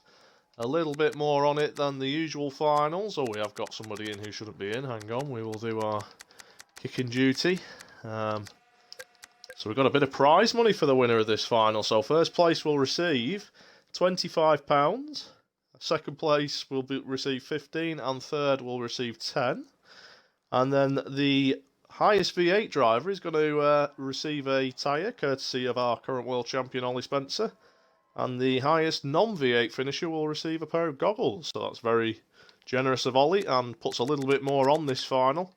a little bit more on it than the usual finals. Oh, we have got somebody in who shouldn't be in. Hang on, we will do our kicking duty. So we've got a bit of prize money for the winner of this final. So first place will receive £25. Second place will receive 15, and third will receive 10. And then the highest V8 driver is going to receive a tyre, courtesy of our current world champion Ollie Spencer. And the highest non-V8 finisher will receive a pair of goggles. So that's very generous of Ollie and puts a little bit more on this final.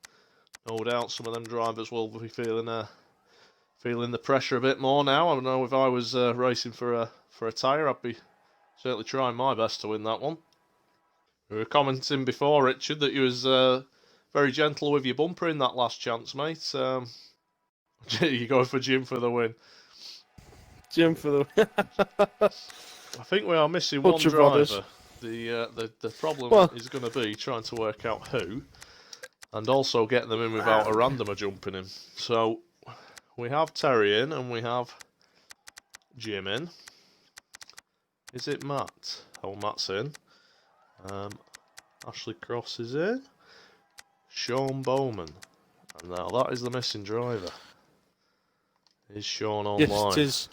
No doubt some of them drivers will be feeling the pressure a bit more now. I don't know if I was racing for a tyre, I'd be certainly trying my best to win that one. We were commenting before, Richard, that you was very gentle with your bumper in that last chance, mate. You going for Jim for the win. Jim for the win. I think we are missing one driver. The problem is going to be trying to work out who, and also getting them in without a randomer jumping in. So we have Terry in, and we have Jim in. Is it Matt? Oh, Matt's in. Ashley Cross is in. Sean Bowman. And now that is the missing driver. Is Sean online? Yes, it is.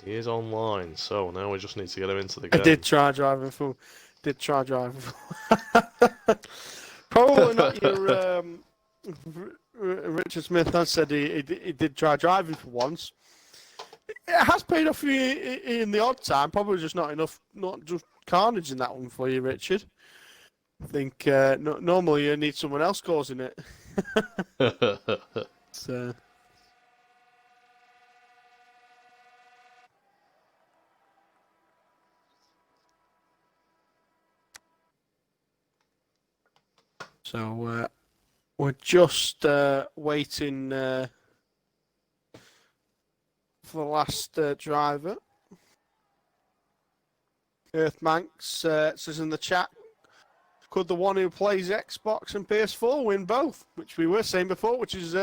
He is online, so now we just need to get him into the game. I did try driving for. Probably not your. Richard Smith has said he did try driving for once. It has paid off you in the odd time. Probably just not enough, not just carnage in that one for you, Richard. I think normally you need someone else causing it. So we're just waiting for the last driver. Earthmanx says in the chat, could the one who plays Xbox and PS4 win both? Which we were saying before, which is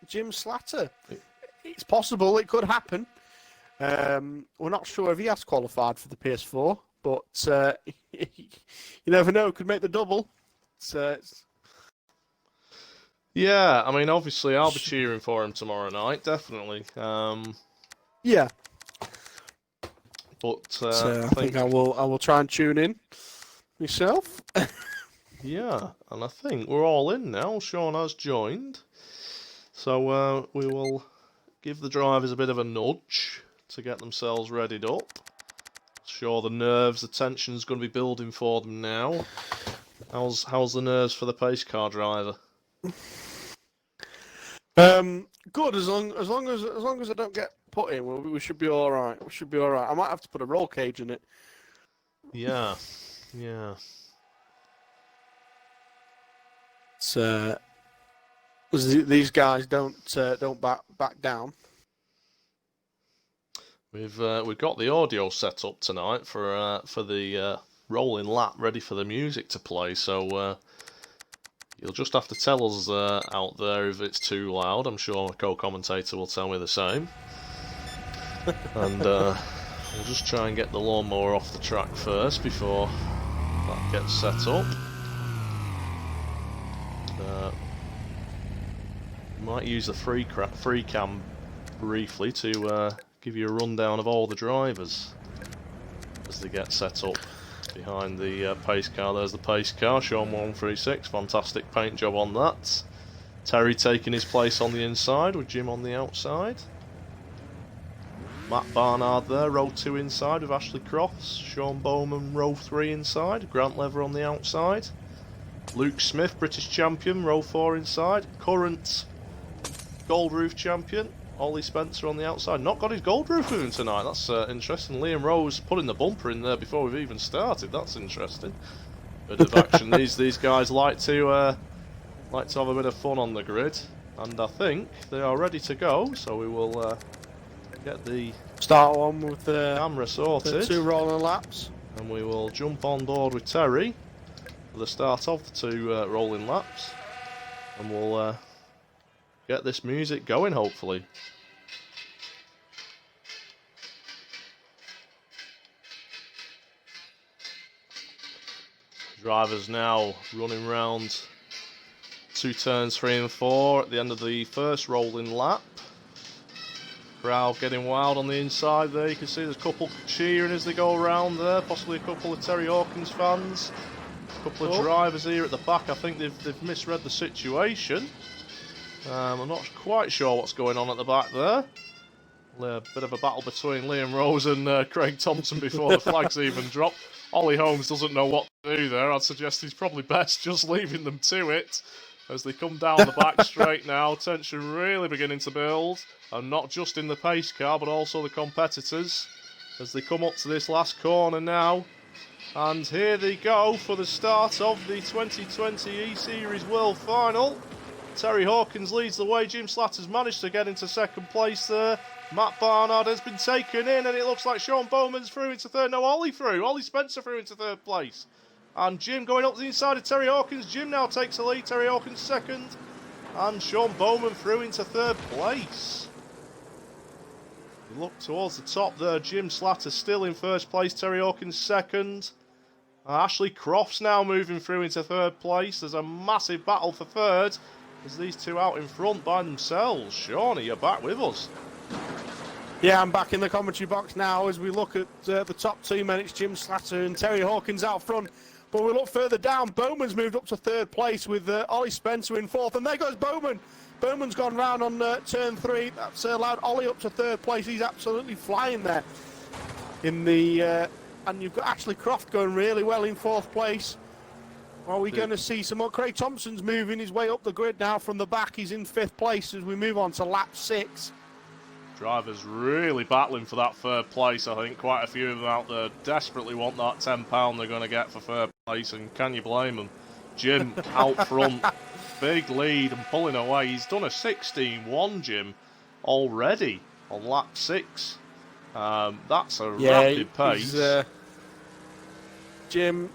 Jim Slatter. It's possible, it could happen. We're not sure if he has qualified for the PS4, but you never know, could make the double. Yeah, I mean, obviously, I'll be cheering for him tomorrow night, definitely. Yeah. But I think I will try and tune in myself. Yeah, and I think we're all in now. Sean has joined. So we will give the drivers a bit of a nudge to get themselves readied up. Sure, the nerves, the tension's going to be building for them now. How's the nerves for the pace car driver? Good, as long as I don't get put in, we should be all right. We should be all right. I might have to put a roll cage in it. Yeah. These guys don't back down. We've got the audio set up tonight for the rolling lap, ready for the music to play. So you'll just have to tell us out there if it's too loud. I'm sure my co-commentator will tell me the same. And we'll just try and get the lawnmower off the track first before that gets set up. Might use the free cam briefly to give you a rundown of all the drivers as they get set up behind the pace car. There's the pace car, Sean 136, fantastic paint job on that. Terry taking his place on the inside with Jim on the outside. Matt Barnard there, row 2 inside with Ashley Crofts. Shaun Bowman, row 3 inside. Grant Lever on the outside. Luke Smith, British champion, row 4 inside. Current Gold Roof champion, Ollie Spencer on the outside. Not got his Gold Roof with him tonight. That's interesting. Liam Rose putting the bumper in there before we've even started. That's interesting. Bit of action. These guys like to have a bit of fun on the grid, and I think they are ready to go. So we will get the start on with the camera sorted. The 2 rolling laps, and we will jump on board with Terry for the start of the 2 rolling laps, and we'll get this music going, hopefully. Drivers now running round 2 turns 3 and 4 at the end of the first rolling lap. Crowd getting wild on the inside there. You can see there's a couple cheering as they go around there, possibly a couple of Terry Hawkins fans. A couple of drivers here at the back. I think they've misread the situation. I'm not quite sure what's going on at the back there. A bit of a battle between Liam Rose and Craig Thompson before the flags even drop. Ollie Holmes doesn't know what to do there. I'd suggest he's probably best just leaving them to it as they come down the back straight now. Tension really beginning to build, and not just in the pace car but also the competitors as they come up to this last corner now. And here they go for the start of the 2020 E Series World Final. Terry Hawkins leads the way. Jim Slatter's managed to get into second place there. Matt Barnard has been taken in, and it looks like Shaun Bowman's through into third. No, Ollie through. Ollie Spencer through into third place. And Jim going up to the inside of Terry Hawkins. Jim now takes the lead. Terry Hawkins second. And Shaun Bowman through into third place. You look towards the top there. Jim Slatter still in first place. Terry Hawkins second. Ashley Crofts now moving through into third place. There's a massive battle for third. There's these 2 out in front by themselves. Shaun, you're back with us. Yeah, I'm back in the commentary box now as we look at the top 2 men. It's Jim Slatter and Terry Hawkins out front. But we look further down. Bowman's moved up to third place with Ollie Spencer in fourth. And there goes Bowman. Bowman's gone round on turn 3. That's allowed Ollie up to third place. He's absolutely flying there. And you've got Ashley Croft going really well in fourth place. Are we going to see some more? Craig Thompson's moving his way up the grid now from the back. He's in 5th place as we move on to lap 6. Drivers really battling for that third place. I think quite a few of them out there desperately want that £10 they're going to get for third place, and can you blame them? Jim out front, big lead and pulling away. He's done a 16.1, Jim, already on lap 6. That's a rapid pace. Jim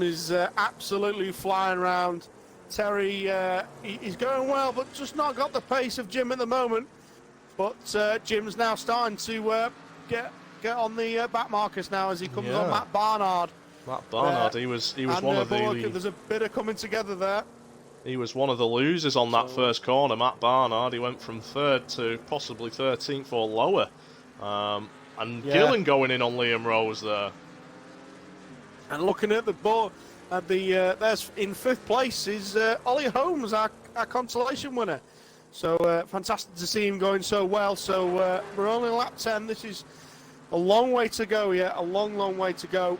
is absolutely flying around. Terry, he's going well, but just not got the pace of Jim at the moment. But Jim's now starting to get on the back markers now as he comes on Matt Barnard. Matt Barnard, he was one of the... There's a bit of coming together there. He was one of the losers on that first corner, Matt Barnard. He went from 3rd to possibly 13th or lower. And Gillen going in on Liam Rose there. And looking at the board, there's in 5th place is Ollie Holmes, our consolation winner. So fantastic to see him going so well. So we're only on lap 10. This is a long way to go yet. A long way to go.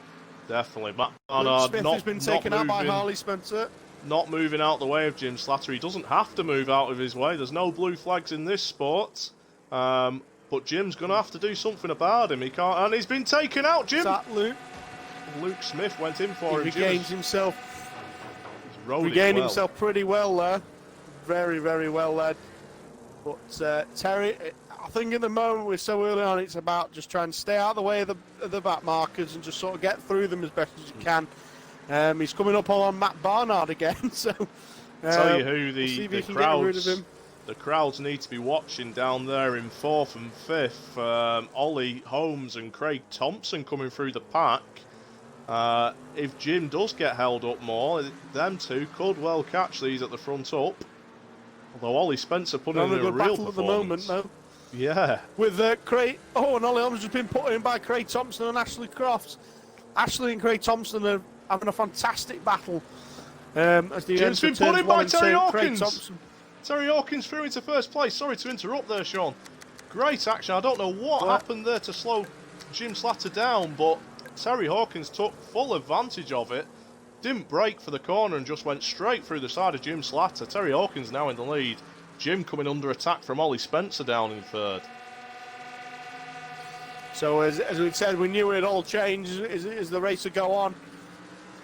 Definitely. Matt Barnard Smith has been taken out by Harley Spencer. Not moving out the way of Jim Slatter. He doesn't have to move out of his way. There's no blue flags in this sport. But Jim's going to have to do something about him. He can't. And he's been taken out, Jim. Is that Luke? Luke Smith went in for him. He regains himself. Regained himself pretty well there. Very well led. But Terry, I think at the moment we're so early on, it's about just trying to stay out of the way of the back markers and just sort of get through them as best as you can. He's coming up on Matt Barnard again, so tell you who the crowds need to be watching down there in 4th and 5th. Ollie Holmes and Craig Thompson coming through the pack. If Jim does get held up more, them two could well catch these at the front up. Although Ollie Spencer put in a real battle at the moment, though. Yeah. With Craig, and Ollie Holmes has been put in by Craig Thompson and Ashley Crofts. Ashley and Craig Thompson are having a fantastic battle. As the Jim's been put in by Terry Hawkins. Terry Hawkins through into first place. Sorry to interrupt there, Shaun. Great action. I don't know what happened there to slow Jim Slatter down, but Terry Hawkins took full advantage of it. Didn't brake for the corner and just went straight through the side of Jim Slatter. Terry Hawkins now in the lead. Jim coming under attack from Ollie Spencer down in third. So as we said, we knew it all changed as the race would go on.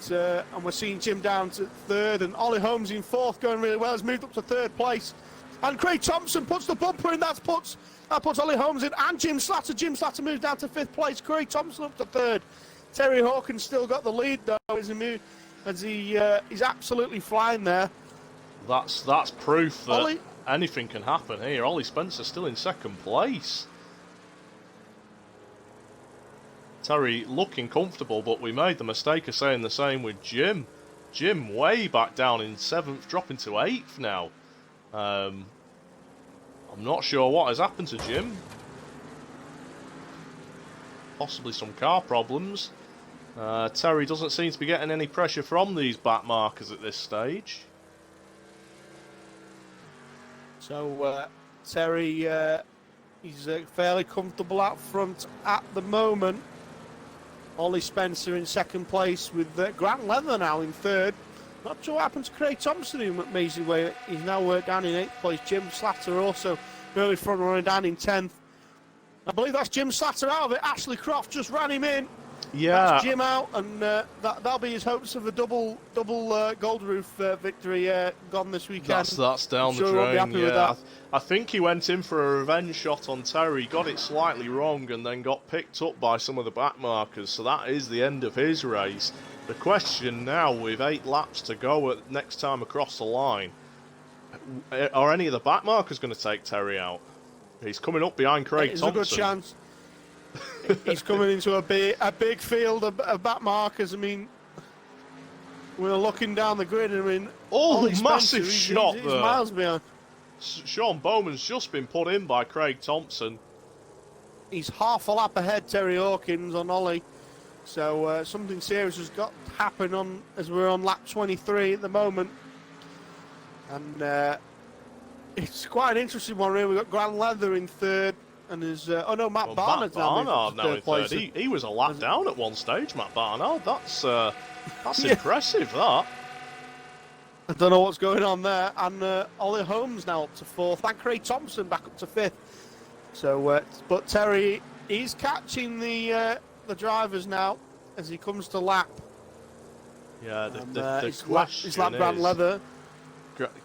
And we're seeing Jim down to third, and Ollie Holmes in fourth, going really well. Has moved up to third place. And Craig Thompson puts the bumper in. That puts Ollie Holmes in, and Jim Slatter. Jim Slatter moves down to fifth place. Craig Thompson up to third. Terry Hawkins still got the lead though as he's absolutely flying there. That's proof that anything can happen here. Ollie Spencer still in second place. Terry looking comfortable, but we made the mistake of saying the same with Jim. Jim way back down in seventh, dropping to eighth now. I'm not sure what has happened to Jim. Possibly some car problems. Terry doesn't seem to be getting any pressure from these back markers at this stage. So Terry, he's fairly comfortable out front at the moment. Ollie Spencer in second place with Grant Leather now in third. Not sure what happened to Craig Thompson in amazing way. He's now down in 8th place. Jim Slatter also early front runner down in 10th. I believe that's Jim Slatter out of it. Ashley Croft just ran him in. Yeah. That's Jim out, and that'll be his hopes of a double Gold Roof victory gone this weekend. That's down the drain. Yeah, I think he went in for a revenge shot on Terry, got it slightly wrong, and then got picked up by some of the back markers. So that is the end of his race. The question now, with 8 laps to go at next time across the line, are any of the back markers going to take Terry out? He's coming up behind Craig Thompson. There's a good chance. He's coming into a big field of back markers. I mean, we're looking down the grid. I mean, massive shot there. He's miles behind. Sean Bowman's just been put in by Craig Thompson. He's half a lap ahead, Terry Hawkins on Ollie. So something serious has got to happen as we're on lap 23 at the moment. And it's quite an interesting one, really. We've got Grant Leather in third. And there's Matt Barnard's now in place. third. He was a lap down at one stage, Matt Barnard. That's impressive, that. I don't know what's going on there. And Ollie Holmes now up to fourth, and Craig Thompson back up to fifth. So, but Terry is catching the drivers now as he comes to lap. Yeah, the question is lap Grant Leather.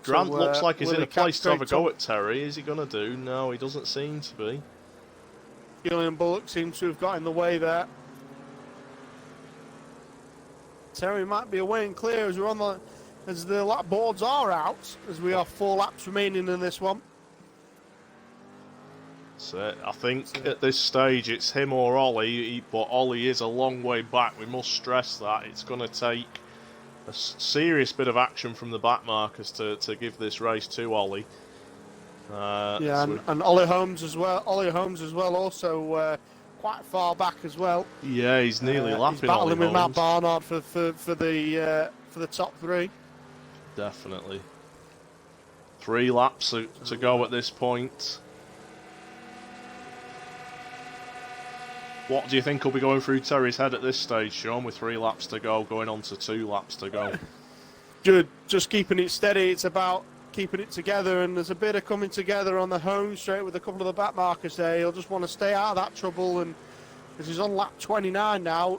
Grant looks like he's in a place to have a go at Terry. Is he going to do? No, he doesn't seem to be. Julian Bullock seems to have got in the way there. Terry might be away and clear as we're on as the lap boards are out, as we have 4 laps remaining in this one. So I think at this stage it's him or Ollie, but Ollie is a long way back. We must stress that. It's going to take a serious bit of action from the back markers to give this race to Ollie. And Ollie Holmes as well. Ollie Holmes as well, also quite far back as well. Yeah, he's nearly lapping. He's battling Ollie with Holmes. Matt Barnard for the top 3. Definitely. 3 laps to go at this point. What do you think will be going through Terry's head at this stage, Sean, with 3 laps to go, going on to 2 laps to go? Just keeping it steady. It's about keeping it together, and there's a bit of coming together on the home straight with a couple of the back markers there. He'll just want to stay out of that trouble, and because he's on lap 29 now,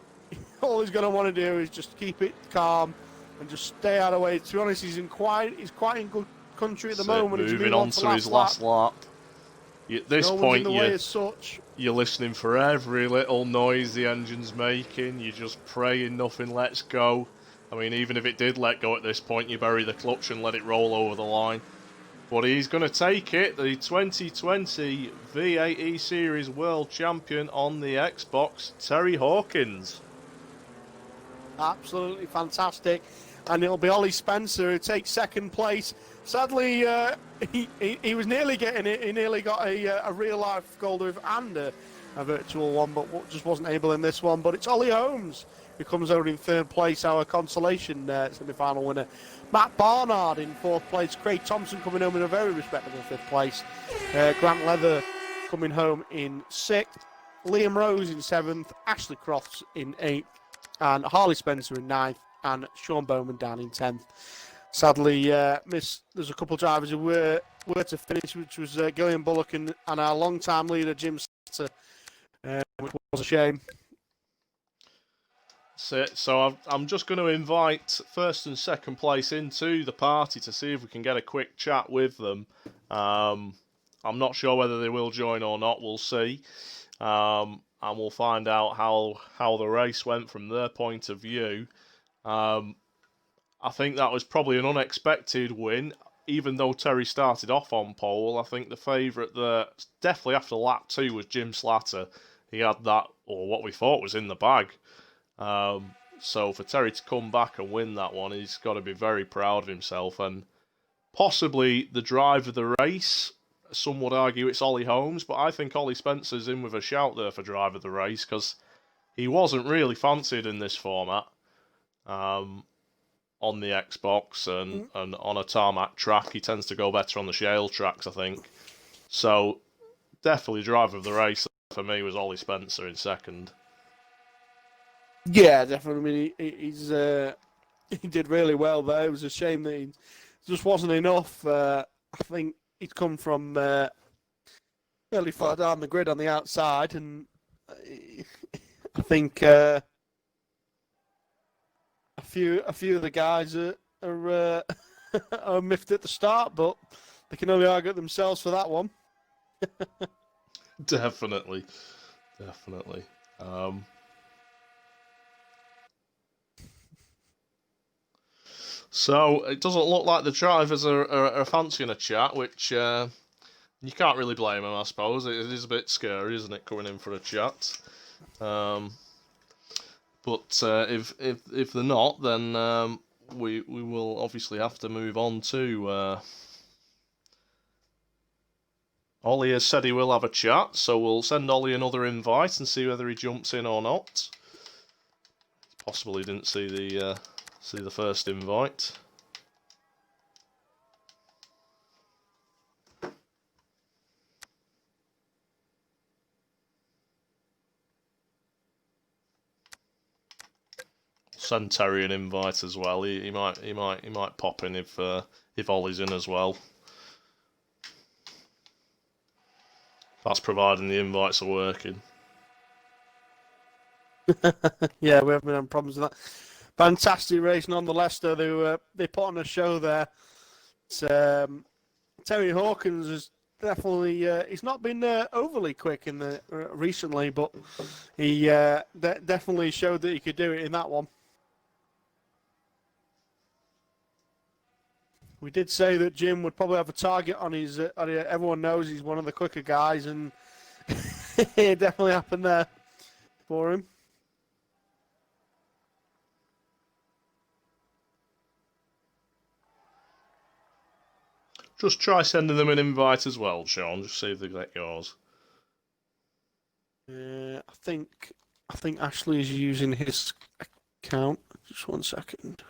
all he's going to want to do is just keep it calm and just stay out of the way. To be honest, he's quite in good country at the moment. Moving on to his last lap. At this point, you're listening for every little noise the engine's making. You're just praying nothing lets go. I mean, even if it did let go at this point, you bury the clutch and let it roll over the line. But he's going to take it, the 2020 V8 E Series World Champion on the Xbox, Terry Hawkins. Absolutely fantastic. And it'll be Ollie Spencer who takes second place. Sadly, he was nearly getting it. He nearly got a real-life Gold Roof and a virtual one, but just wasn't able in this one. But it's Ollie Holmes who comes over in third place, our consolation semi-final winner. Matt Barnard in fourth place. Craig Thompson coming home in a very respectable fifth place. Grant Leather coming home in 6th, Liam Rose in 7th, Ashley Crofts in 8th, and Harley Spencer in 9th, and Sean Bowman down in 10th. Sadly, there's a couple of drivers who were to finish, which was Gillian Bullock and our long-time leader, Jim Slater, which was a shame. So I'm just going to invite first and second place into the party to see if we can get a quick chat with them. I'm not sure whether they will join or not. We'll see. And we'll find out how the race went from their point of view. I think that was probably an unexpected win, even though Terry started off on pole. I think the favourite there, definitely after lap 2, was Jim Slatter. He had that, or what we thought was in the bag. So for Terry to come back and win that one, he's got to be very proud of himself. And possibly the drive of the race, some would argue it's Ollie Holmes, but I think Ollie Spencer's in with a shout there for drive of the race, because he wasn't really fancied in this format on the Xbox and on a tarmac track. He tends to go better on the shale tracks, I think. So definitely drive of the race for me was Ollie Spencer in second. Yeah, definitely. I mean, he did really well there. It was a shame that he just wasn't enough. I think he'd come from fairly far down the grid on the outside, and I think a few of the guys are are miffed at the start, but they can only argue themselves for that one. Definitely. So it doesn't look like the drivers are fancying a chat, which you can't really blame them, I suppose. It is a bit scary, isn't it, coming in for a chat? But if they're not, then we will obviously have to move on to. Ollie has said he will have a chat, so we'll send Ollie another invite and see whether he jumps in or not. Possibly didn't see the first invite. Send Terry an invite as well. He might pop in if Ollie's in as well. That's providing the invites are working. Yeah, we haven't been having problems with that. Fantastic race nonetheless, though. They put on a show there. Terry Hawkins is definitely he's not been overly quick in the recently, but he definitely showed that he could do it in that one. We did say that Jim would probably have a target on his. Everyone knows he's one of the quicker guys, and it definitely happened there for him. Just try sending them an invite as well, Sean. Just see if they get yours. I think Ashley is using his account. Just 1 second.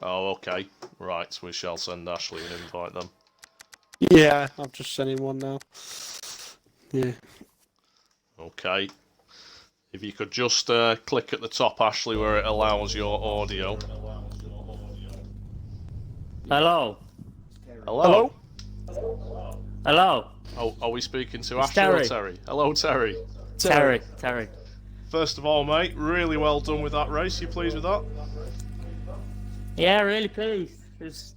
Oh, okay. Right, we shall send Ashley an invite then. Yeah, I've just sent him one now. Yeah. Okay. If you could just click at the top, Ashley, where it allows your audio. Hello. Hello? Hello. Oh, are we speaking to It's Ashley Terry. or Terry? Hello, Terry. Terry. First of all, mate, really well done with that race. You pleased with that? Yeah, really pleased. It's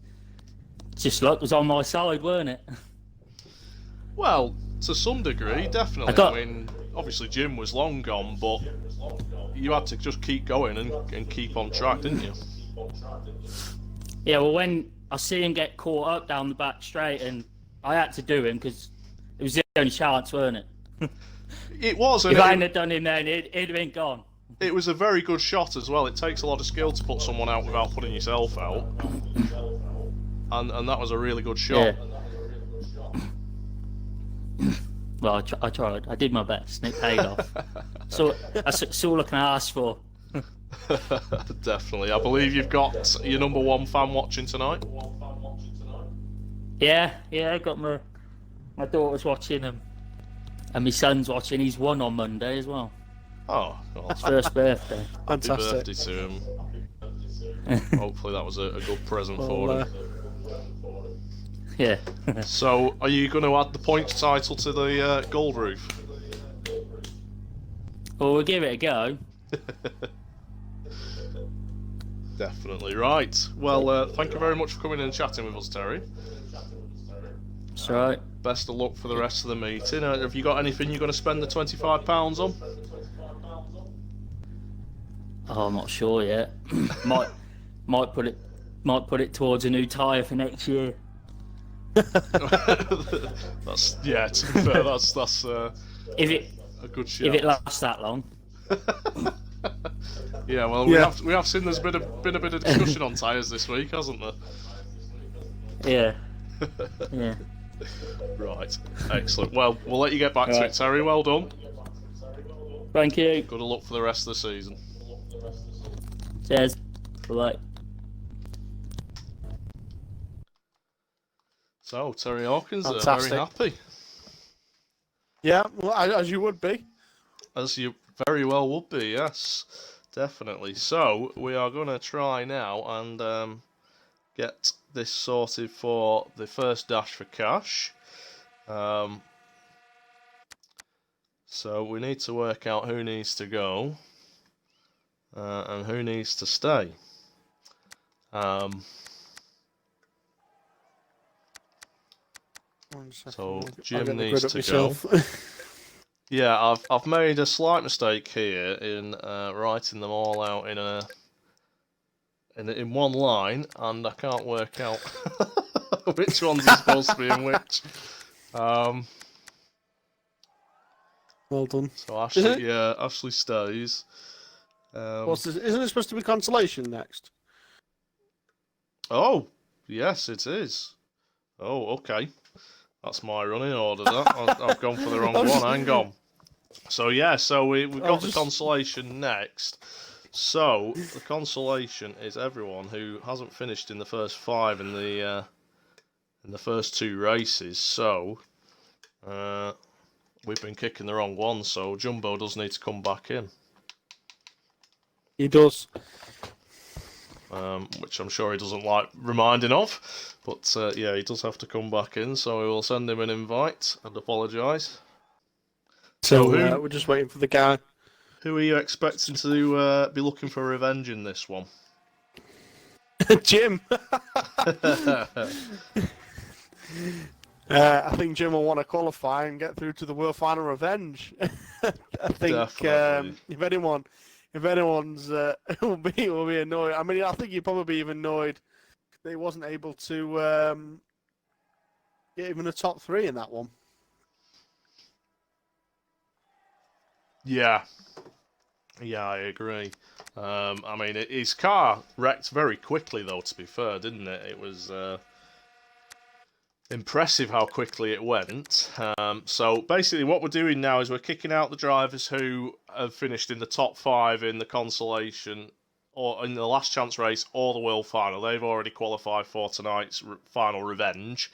just luck was on my side, weren't it? Well, to some degree, definitely. I mean, obviously Jim was long gone, but you had to just keep going and keep on track, didn't you? Yeah, well, when I see him get caught up down the back straight, and I had to do him because it was the only chance, weren't it? It was. If I hadn't have done him then, it'd have been gone. It was a very good shot as well. It takes a lot of skill to put someone out without putting yourself out. And that was a really good shot. Yeah. Well, I tried. I did my best, and it paid off. So that's all I can ask for. Definitely. I believe you've got your number one fan watching tonight. Yeah, I got my daughter's watching him, and my son's watching. He's won on Monday as well. Oh, well, His first birthday. happy Fantastic. birthday to him. Hopefully that was a good present Well, for him. Yeah. So, are you going to add the points title to the Gold Roof? Well, we'll give it a go. Definitely. Right. Well, thank you very much for coming and chatting with us, Terry. That's right. Best of luck for the rest of the meeting. Have you got anything you're going to spend the £25 on? Oh, I'm not sure yet. might put it towards a new tyre for next year. That's yeah. To be fair, that's If it a good shout. if it lasts that long. Yeah. Well, Yeah. we have seen there's been a bit of discussion on tyres this week, hasn't there? Yeah. Yeah. Right. Excellent. Well, we'll let you get back to Right. it, Terry. Well done. Thank you. Good luck for the rest of the season. Cheers. Bye. So, Terry Hawkins, very Fantastic. happy, Yeah, well, as you would be. as you very well would be. Yes, definitely. So, we are going to try now and get this sorted for the first dash for cash. So we need to work out who needs to go and who needs to stay. One second, So I'll Jim get the needs grid up to go. myself. Yeah, I've made a slight mistake here in writing them all out in one line, and I can't work out which ones are supposed to be in which. Well done. So Ashley, Is it? yeah, Ashley stays. What's this? Isn't it supposed to be consolation next? Oh, yes, it is. Oh, okay. That's my running order. That I've gone for the wrong one. Hang on. So yeah, so we've got the consolation next. So the consolation is everyone who hasn't finished in the first 5 in the first 2 races. So we've been kicking the wrong one. So Jumbo does need to come back in. He does. Which I'm sure he doesn't like reminding of, but yeah, he does have to come back in, so we will send him an invite and apologise. So who- we're just waiting for the guy. Who are you expecting to be looking for revenge in this one? Jim. I think Jim will want to qualify and get through to the World Final Revenge. I think Definitely. if anyone's will be annoyed. I mean, I think you'd probably be even annoyed that he wasn't able to get even a top 3 in that one. Yeah, I agree. I mean, his car wrecked very quickly, though, to be fair, didn't it? It was impressive how quickly it went. So basically what we're doing now is we're kicking out the drivers who have finished in the top 5 in the consolation or in the last chance race or the world final. They've already qualified for tonight's final revenge.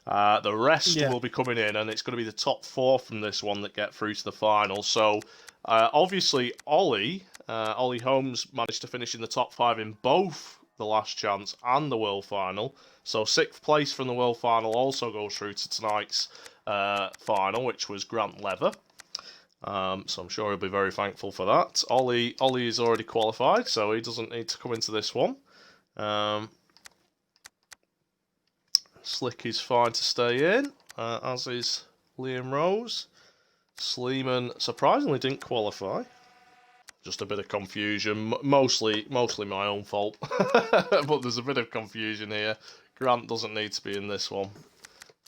The rest will be coming in, and it's going to be the top 4 from this one that get through to the final. So obviously Ollie Holmes managed to finish in the top 5 in both the last chance and the world final. So 6th place from the world final also goes through to tonight's final, which was Grant Leather. So I'm sure he'll be very thankful for that. Ollie is already qualified, so he doesn't need to come into this one. Slick is fine to stay in, as is Liam Rose. Sleeman surprisingly didn't qualify. Just a bit of confusion, mostly my own fault. But there's a bit of confusion here. Grant doesn't need to be in this one.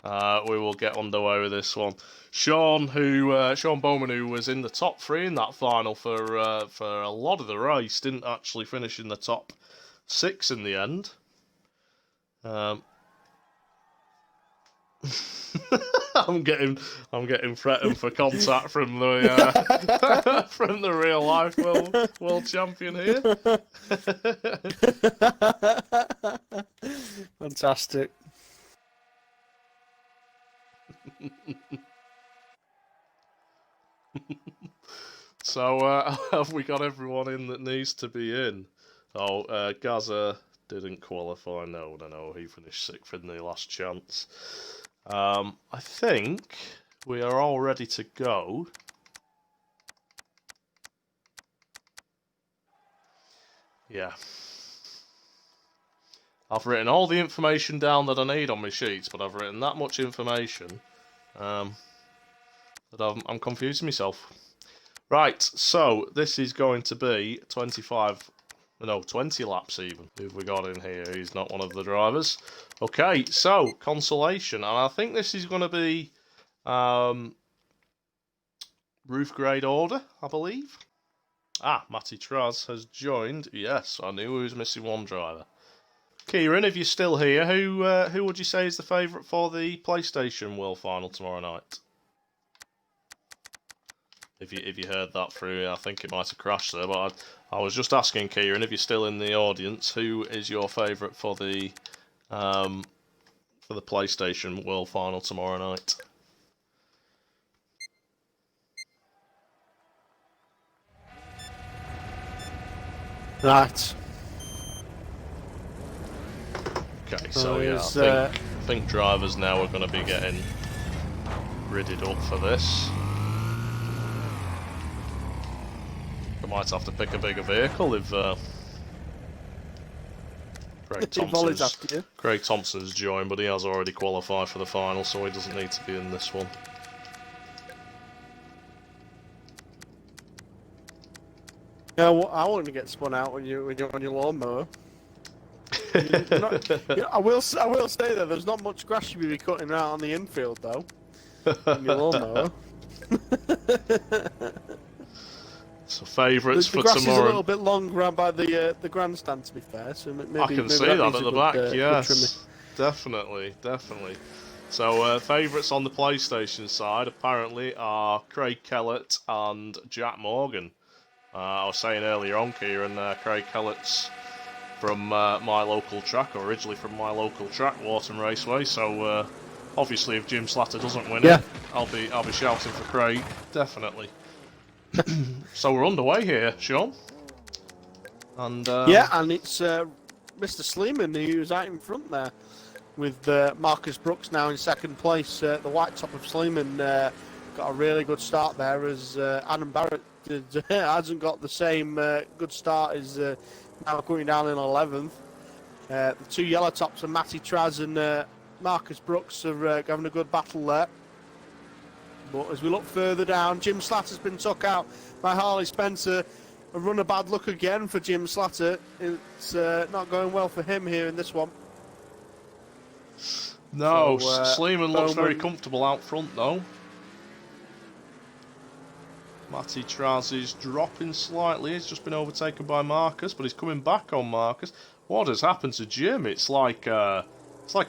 We will get underway with this one. Shaun Bowman, who was in the top 3 in that final for a lot of the race, didn't actually finish in the top 6 in the end. I I'm getting threatened for contact from the from the real life world champion here. Fantastic. So have we got everyone in that needs to be in? Oh, Gaza didn't qualify. No, he finished 6th in the last chance. I think we are all ready to go. Yeah. I've written all the information down that I need on my sheets, but I've written that much information that I'm confusing myself. Right, so this is going to be 20 laps even. Who have we got in here? He's not one of the drivers. Okay, so consolation, and I think this is going to be roof grade order, I believe. Ah, Matty Traz has joined. Yes, I knew he was missing one driver. Kieran, if you're still here, who would you say is the favourite for the PlayStation World Final tomorrow night? If you heard that through, I think it might have crashed there, but I was just asking Kieran, if you're still in the audience, who is your favourite for the PlayStation World Final tomorrow night? Right. Okay, so yeah, I think drivers now are going to be getting ridded up for this. I might have to pick a bigger vehicle if Craig Thompson's joined, but he has already qualified for the final, so he doesn't need to be in this one. Yeah, I want to get spun out when you're on your lawnmower. I will say that there's not much grass you be cutting out on the infield though. On your lawnmower. So favourites for tomorrow. The grass is a little bit long round by the grandstand, to be fair. So maybe I can see that at the back. Yes, good definitely. So favourites on the PlayStation side apparently are Craig Kellett and Jack Morgan. I was saying earlier on, Kieran, Craig Kellett's from my local track, or originally from my local track, Wharton Raceway. So obviously, if Jim Slatter doesn't win it, I'll be shouting for Craig, definitely. So we're underway here, Shaun. And and it's Mr. Sleeman who's out in front there, with Marcus Brooks now in second place. The white top of Sleeman got a really good start there, as Adam Barrett hasn't got the same good start as now going down in 11th. The two yellow tops are Matty Traz and Marcus Brooks are having a good battle there. But as we look further down, Jim Slatter's been took out by Harley Spencer. A run of bad luck again for Jim Slatter. It's not going well for him here in this one. No, so, Sleeman looks very comfortable out front though. Matty Traz is dropping slightly. He's just been overtaken by Marcus, but he's coming back on Marcus. What has happened to Jim? It's like a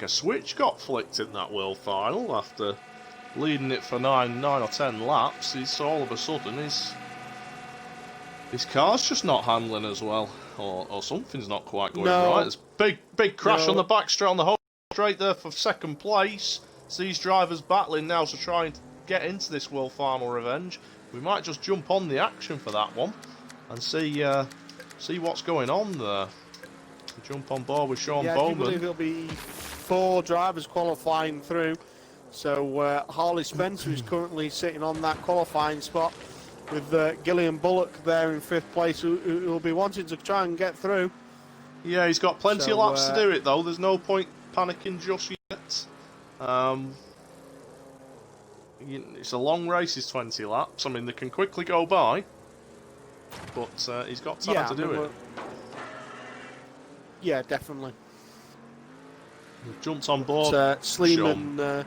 switch got flicked in that World Final after leading it for 9 or 10 laps. He's all of a sudden his car's just not handling as well, or something's not quite going right. There's big crash on the back straight on the whole straight there for second place. So these drivers battling now to try and get into this World Final revenge. We might just jump on the action for that one and see what's going on there. Jump on board with Sean Bowman. I believe there'll be 4 drivers qualifying through. So Harley Spencer is currently sitting on that qualifying spot, with Gillian Bullock there in 5th place, who will be wanting to try and get through. Yeah, he's got plenty of laps to do it though. There's no point panicking just yet. It's a long race, it's 20 laps. I mean, they can quickly go by, but he's got time to do it. Yeah, definitely. He jumped on board. Sleeman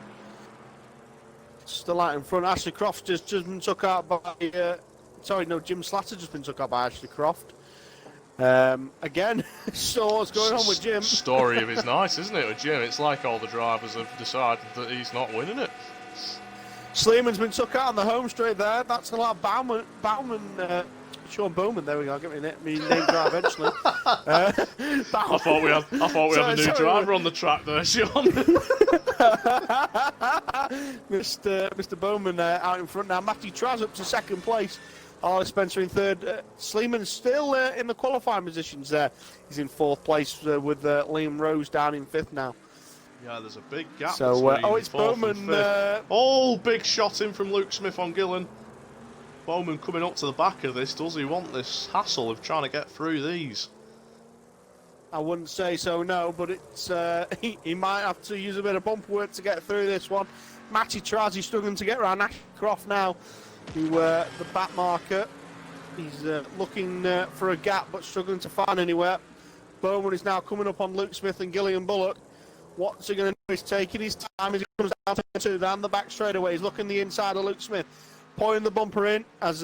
still out in front. Ashley Croft just been took out by... Jim Slatter just been took out by Ashley Croft. Again, so what's going on with Jim? Story of his night, isn't it, with Jim? It's like all the drivers have decided that he's not winning it. Sleeman's been took out on the home straight there. That's allowed Bowman, Sean Bowman. There we go. Get me name drive eventually. I thought we had a new driver on the track there, Sean. Mr. Bowman out in front now. Matty Traz up to second place. Harley Spencer in third. Sleeman still in the qualifying positions there. He's in fourth place with Liam Rose down in fifth now. Yeah, there's a big gap. So, it's Bowman. Big shot in from Luke Smith on Gillen. Bowman coming up to the back of this. Does he want this hassle of trying to get through these? I wouldn't say so, no, but it's he might have to use a bit of bumper work to get through this one. Matty Traz, he's struggling to get around Ashcroft now, who the back marker. He's looking for a gap, but struggling to find anywhere. Bowman is now coming up on Luke Smith and Gillian Bullock. What's he going to do? He's taking his time as he comes down the back straightaway. He's looking the inside of Luke Smith, pointing the bumper in as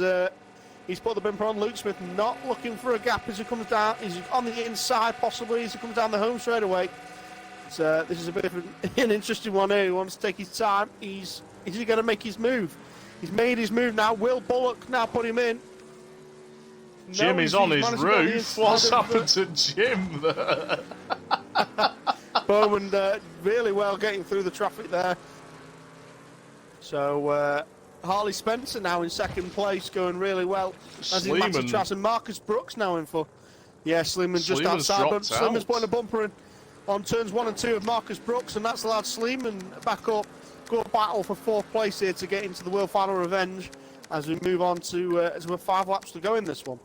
he's put the bumper on. Luke Smith not looking for a gap as he comes down. He's on the inside possibly as he comes down the home straightaway. So this is a bit of an interesting one here. He wants to take his time. Is he going to make his move? He's made his move now. Will Bullock now put him in? Jim is on his roof. What's happened to Jim there? Bowman really well getting through the traffic there. So Harley Spencer now in second place, going really well. As in Matty Trass and Marcus Brooks now in for. Yeah, Sleeman just outside, but Sleeman's putting a bumper in on turns 1 and 2 of Marcus Brooks, and that's allowed Sleeman back up. Good battle for fourth place here to get into the World Final Revenge as we move on to as we're 5 laps to go in this one.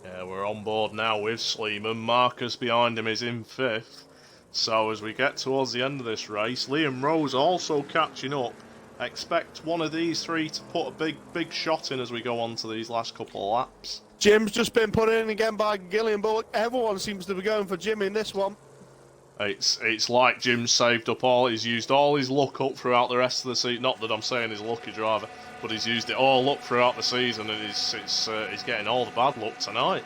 Yeah, we're on board now with Sleeman. Marcus behind him is in 5th. So as we get towards the end of this race, Liam Rose also catching up. Expect one of these three to put a big shot in as we go on to these last couple of laps. Jim's just been put in again by Gillian Bullock. Everyone seems to be going for Jim in this one. It's like Jim saved up he's used all his luck up throughout the rest of the season. Not that I'm saying he's a lucky driver, but he's used it all up throughout the season, and he's getting all the bad luck tonight.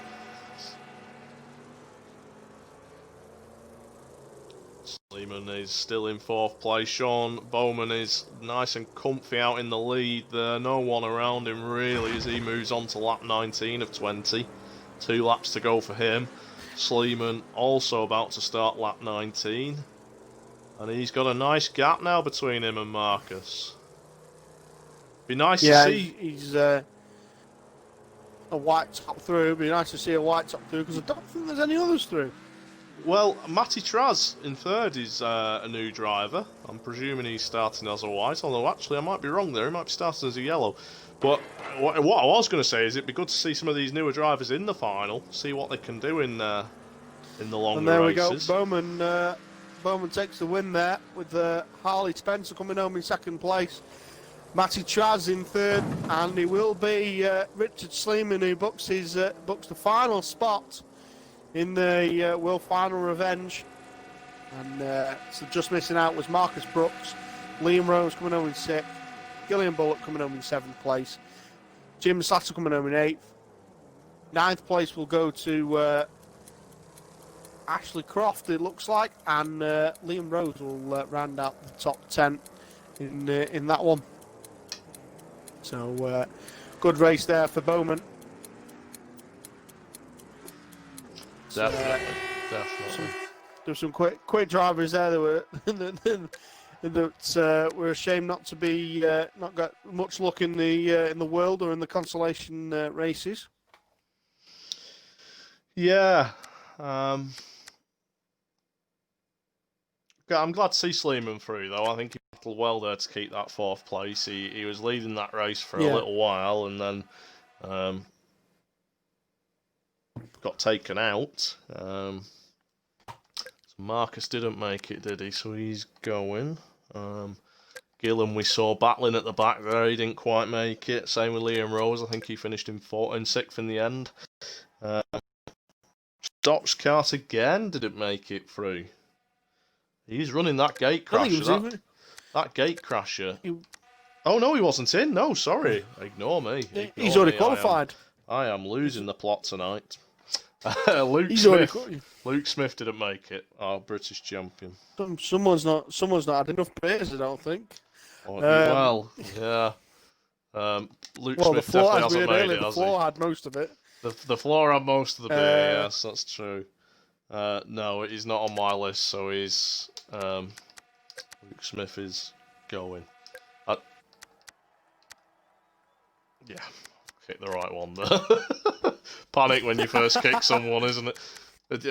Sleeman is still in 4th place. Sean Bowman is nice and comfy out in the lead there. No one around him really as he moves on to lap 19 of 20. 2 laps to go for him. Sleeman also about to start lap 19. And he's got a nice gap now between him and Marcus. Be nice to see. He's a white top through. Be nice to see a white top through because I don't think there's any others through. Well, Matty Traz in 3rd is a new driver. I'm presuming he's starting as a white, although actually I might be wrong there. He might be starting as a yellow. But what I was going to say is it'd be good to see some of these newer drivers in the final, see what they can do in the longer races. And there we go. Bowman takes the win there with Harley Spencer coming home in 2nd place. Matty Traz in 3rd, and it will be Richard Sleeman who books the final spot in the World Final Revenge. And so just missing out was Marcus Brooks. Liam Rose coming home in 6th. Gillian Bullock coming home in 7th place. Jim Slatter coming home in 8th. 9th place will go to Ashley Croft, it looks like. And Liam Rose will round out the top 10 in that one. So good race there for Bowman. Definitely. There were some quick drivers there that were that were ashamed not to be not got much luck in the world or in the consolation races. Yeah, I'm glad to see Sleeman through though. I think he battled well there to keep that 4th place. He was leading that race for a little while and then got taken out. So Marcus didn't make it, did he? So he's going. Gillen we saw battling at the back there. He didn't quite make it. Same with Liam Rose. I think he finished in 6th in the end. Stocks Cart again didn't make it through. He's running that gate crasher. That gate crasher. Oh no, he wasn't in. No, sorry. Ignore me. He's already qualified. I am losing the plot tonight. Luke Smith didn't make it. Our British champion. Someone's not had enough praise, I don't think. Well, yeah. Luke Well, the Smith floor, definitely as we hasn't heard made earlier, it, the has floor had most of it. he? The floor had most of the beer, Uh, yes, that's true. No, he's not on my list, so he's... Luke Smith is going. Yeah, kick the right one there. Panic when you first kick someone, isn't it?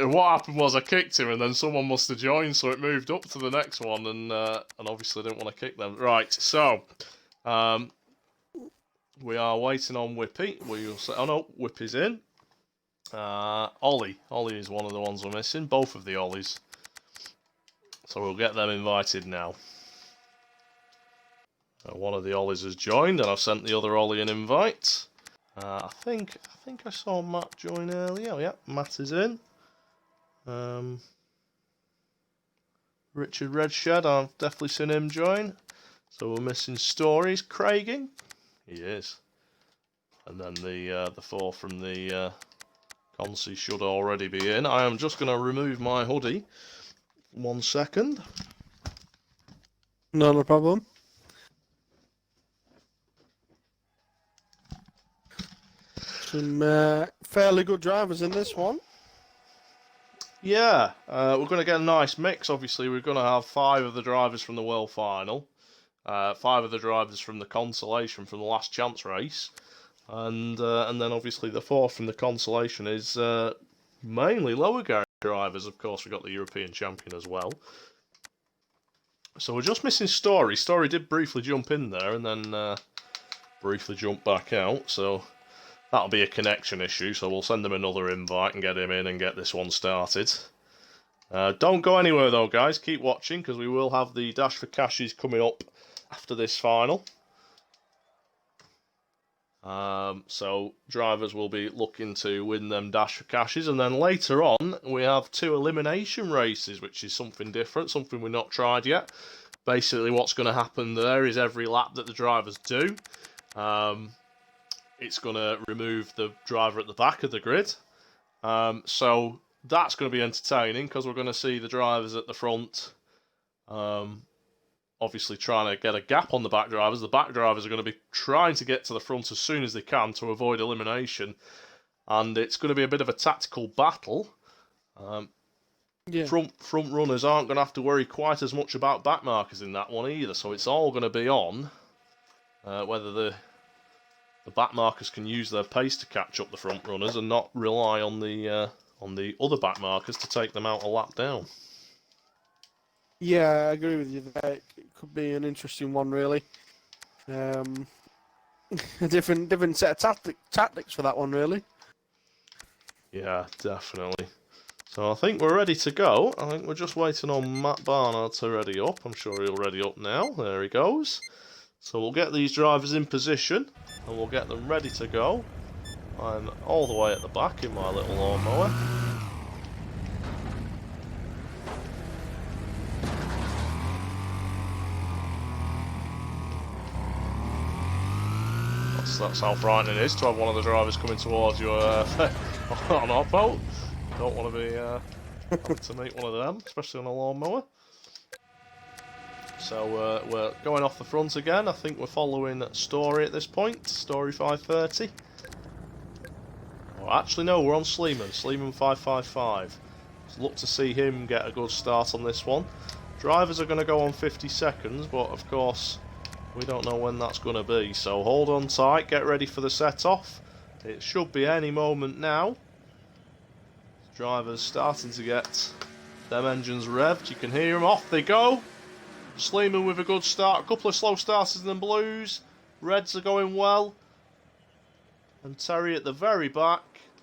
What happened was I kicked him and then someone must have joined, so it moved up to the next one, and obviously I didn't want to kick them. Right, so we are waiting on Whippy. We'll say, oh no, Whippy's in. Ollie is one of the ones we're missing. Both of the Ollies. So we'll get them invited now. One of the Ollies has joined, and I've sent the other Ollie an invite. I think I saw Matt join earlier. Oh yeah, Matt is in. Richard Redshed, I've definitely seen him join. So we're missing Stories. Craiging, he is. And then the four from the Consi should already be in. I am just going to remove my hoodie. 1 second. Not a problem. Some fairly good drivers in this one. Yeah, we're going to get a nice mix. Obviously, we're going to have 5 of the drivers from the World Final, 5 of the drivers from the Consolation from the Last Chance race, and then obviously the 4 from the Consolation is mainly lower garage drivers. Of course, we've got the European champion as well. So we're just missing Story. Story did briefly jump in there and then briefly jump back out, so that'll be a connection issue, so we'll send him another invite and get him in and get this one started. Don't go anywhere though, guys. Keep watching, because we will have the Dash for Cashes coming up after this final. So drivers will be looking to win them Dash for Cashes, and then later on we have 2 elimination races, which is something different, something we've not tried yet. Basically what's going to happen there is every lap that the drivers do, it's going to remove the driver at the back of the grid. So that's going to be entertaining, because we're going to see the drivers at the front obviously trying to get a gap on the back drivers. The back drivers are going to be trying to get to the front as soon as they can to avoid elimination. And it's going to be a bit of a tactical battle. Front runners aren't going to have to worry quite as much about back markers in that one either. So it's all going to be on whether the back markers can use their pace to catch up the front runners and not rely on the other back markers to take them out a lap down. Yeah, I agree with you there. It could be an interesting one, really. A different set of tactics for that one, really. Yeah, definitely. So I think we're ready to go. I think we're just waiting on Matt Barnard to ready up. I'm sure he'll ready up now. There he goes. So we'll get these drivers in position and we'll get them ready to go. I'm all the way at the back in my little lawnmower. That's how frightening it is to have one of the drivers coming towards you on our boat. Don't want to be having to meet one of them, especially on a lawnmower. So we're going off the front again. I think we're following Story at this point. Story 530. Oh, actually, no, we're on Sleeman. Sleeman 555. So look to see him get a good start on this one. Drivers are going to go on 50 seconds, but of course we don't know when that's going to be. So hold on tight, get ready for the set-off. It should be any moment now. Drivers starting to get them engines revved. You can hear them. Off they go. Sleeman with a good start. A couple of slow starters in the blues. Reds are going well. And Terry at the very back.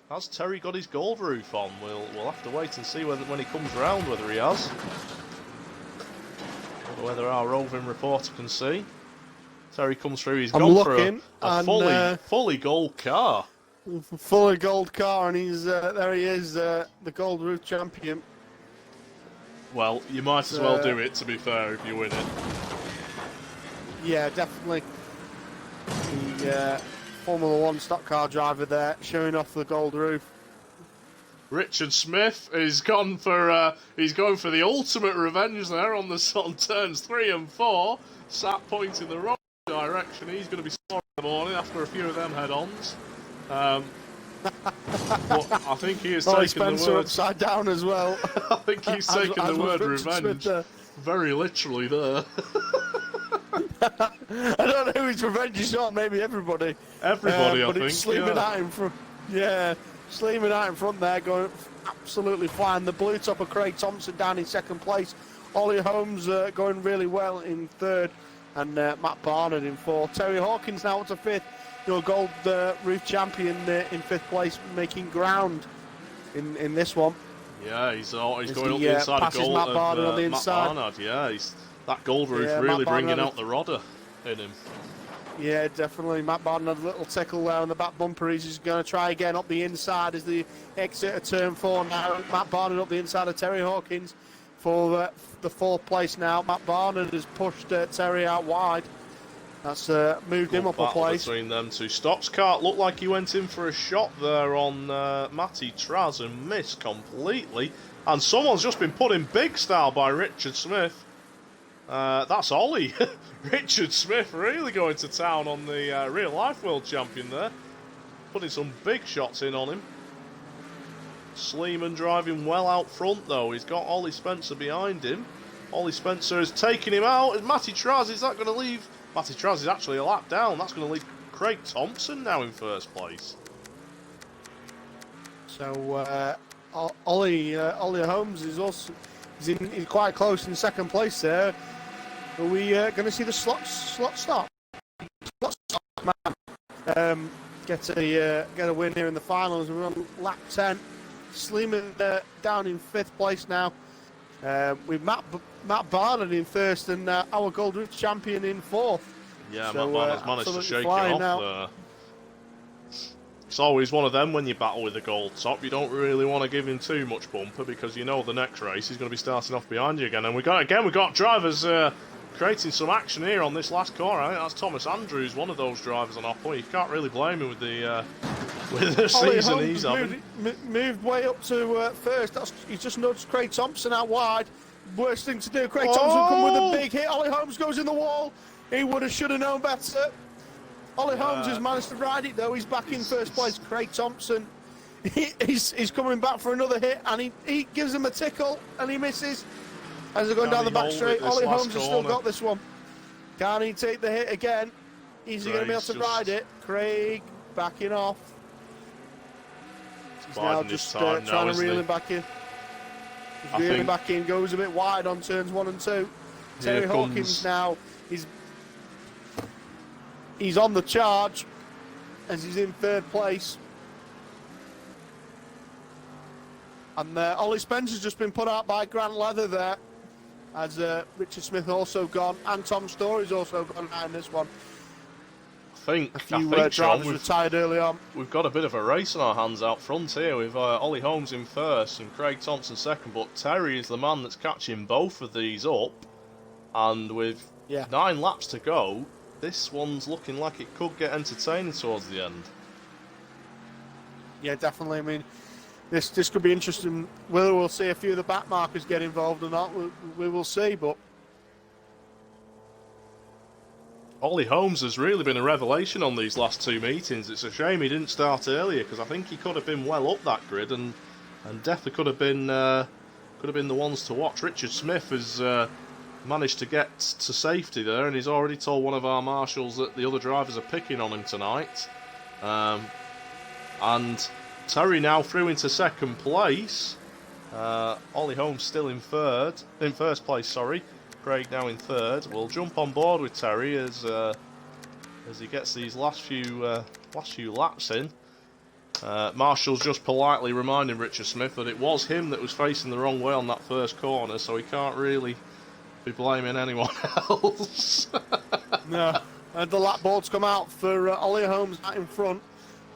Has Terry got his gold roof on? We'll have to wait and see when he comes round whether he has. Whether our roving reporter can see. Terry comes through. He's gone for a fully gold car. Fully gold car, and he's there. He is the gold roof champion. Well, you might as well do it, to be fair, if you win it. Yeah, definitely. The Formula 1 stock car driver there, showing off the gold roof. Richard Smith is gone for he's going for the ultimate revenge there on turns 3 and 4. Sat pointing the wrong direction. He's going to be sore in the morning after a few of them head-ons. But I think he is taking Spencer the word upside down as well. I think he's taking the word revenge very literally there. I don't know who his revenge is on. Maybe everybody. Everybody, I but think. It's Sleeman out in front. Yeah, Sleeman out in front there, going absolutely flying. The blue top of Craig Thompson down in second place. Ollie Holmes going really well in third, and Matt Barnard in fourth. Terry Hawkins now up to fifth. Your gold roof champion in fifth place, making ground in this one. Yeah, he's going up the inside of gold. Matt Barnard on the inside. Matt Barnard, yeah, that gold roof really bringing out the rodder in him. Yeah, definitely. Matt Barnard, a little tickle there on the back bumper. He's just going to try again up the inside as the exit of turn 4 now. Matt Barnard up the inside of Terry Hawkins for the fourth place now. Matt Barnard has pushed Terry out wide. That's moved him up a place. Between them two. Stockskart looked like he went in for a shot there on Matty Traz and missed completely. And someone's just been put in big style by Richard Smith. That's Ollie. Richard Smith really going to town on the real life world champion there. Putting some big shots in on him. Sleeman driving well out front though. He's got Ollie Spencer behind him. Ollie Spencer is taking him out. And Matty Traz, is that going to leave? Matty Traz is actually a lap down. That's going to leave Craig Thompson now in first place. So Ollie Holmes is also he's quite close in second place there. Are we going to see the slot stop? Slot stop, man. Get a win here in the finals. We're on lap 10. Sleeman down in fifth place now. With Matt Barnard in first and our Gold Roof champion in fourth. Yeah, so, Matt Barnard's managed to shake it off now. there. It's always one of them when you battle with the gold top. You don't really want to give him too much bumper because you know the next race he's going to be starting off behind you again. And we've got drivers creating some action here on this last corner. I think that's Thomas Andrews, one of those drivers on our point. You can't really blame him with the season he's having. Moved way up to first. He's just nudged Craig Thompson out wide. Worst thing to do. Craig Thompson come with a big hit. Ollie Holmes goes in the wall. He should have known better. Ollie Holmes has managed to ride it though. He's back in first place. Craig Thompson, he's coming back for another hit, and he gives him a tickle, and he misses. As they're going down the back straight, Ollie Holmes has still got this one. Can he take the hit again? Is he going to be able to ride it? Craig backing off. He's now just trying to reel him back in. He's reeling back in, goes a bit wide on turns 1 and 2. Terry Hawkins now, he's on the charge as he's in third place. And Ollie Spencer's just been put out by Grant Leather there, as Richard Smith also gone, and Tom Story's also gone out in this one. I think drivers retired early on. We've got a bit of a race on our hands out front here with Ollie Holmes in first and Craig Thompson second, but Terry is the man that's catching both of these up, and with 9 laps to go, this one's looking like it could get entertaining towards the end. Yeah, definitely. I mean, this could be interesting. Whether we'll see a few of the back markers get involved or not, we will see, but Ollie Holmes has really been a revelation on these last 2 meetings. It's a shame he didn't start earlier because I think he could have been well up that grid and definitely could have been the ones to watch. Richard Smith has managed to get to safety there, and he's already told one of our marshals that the other drivers are picking on him tonight. And Terry now through into second place. Ollie Holmes still in first place. Sorry. Craig now in third. We'll jump on board with Terry as he gets these last few laps in. Marshall's just politely reminding Richard Smith that it was him that was facing the wrong way on that first corner, so he can't really be blaming anyone else. No, and the lap boards come out for Ollie Holmes out in front,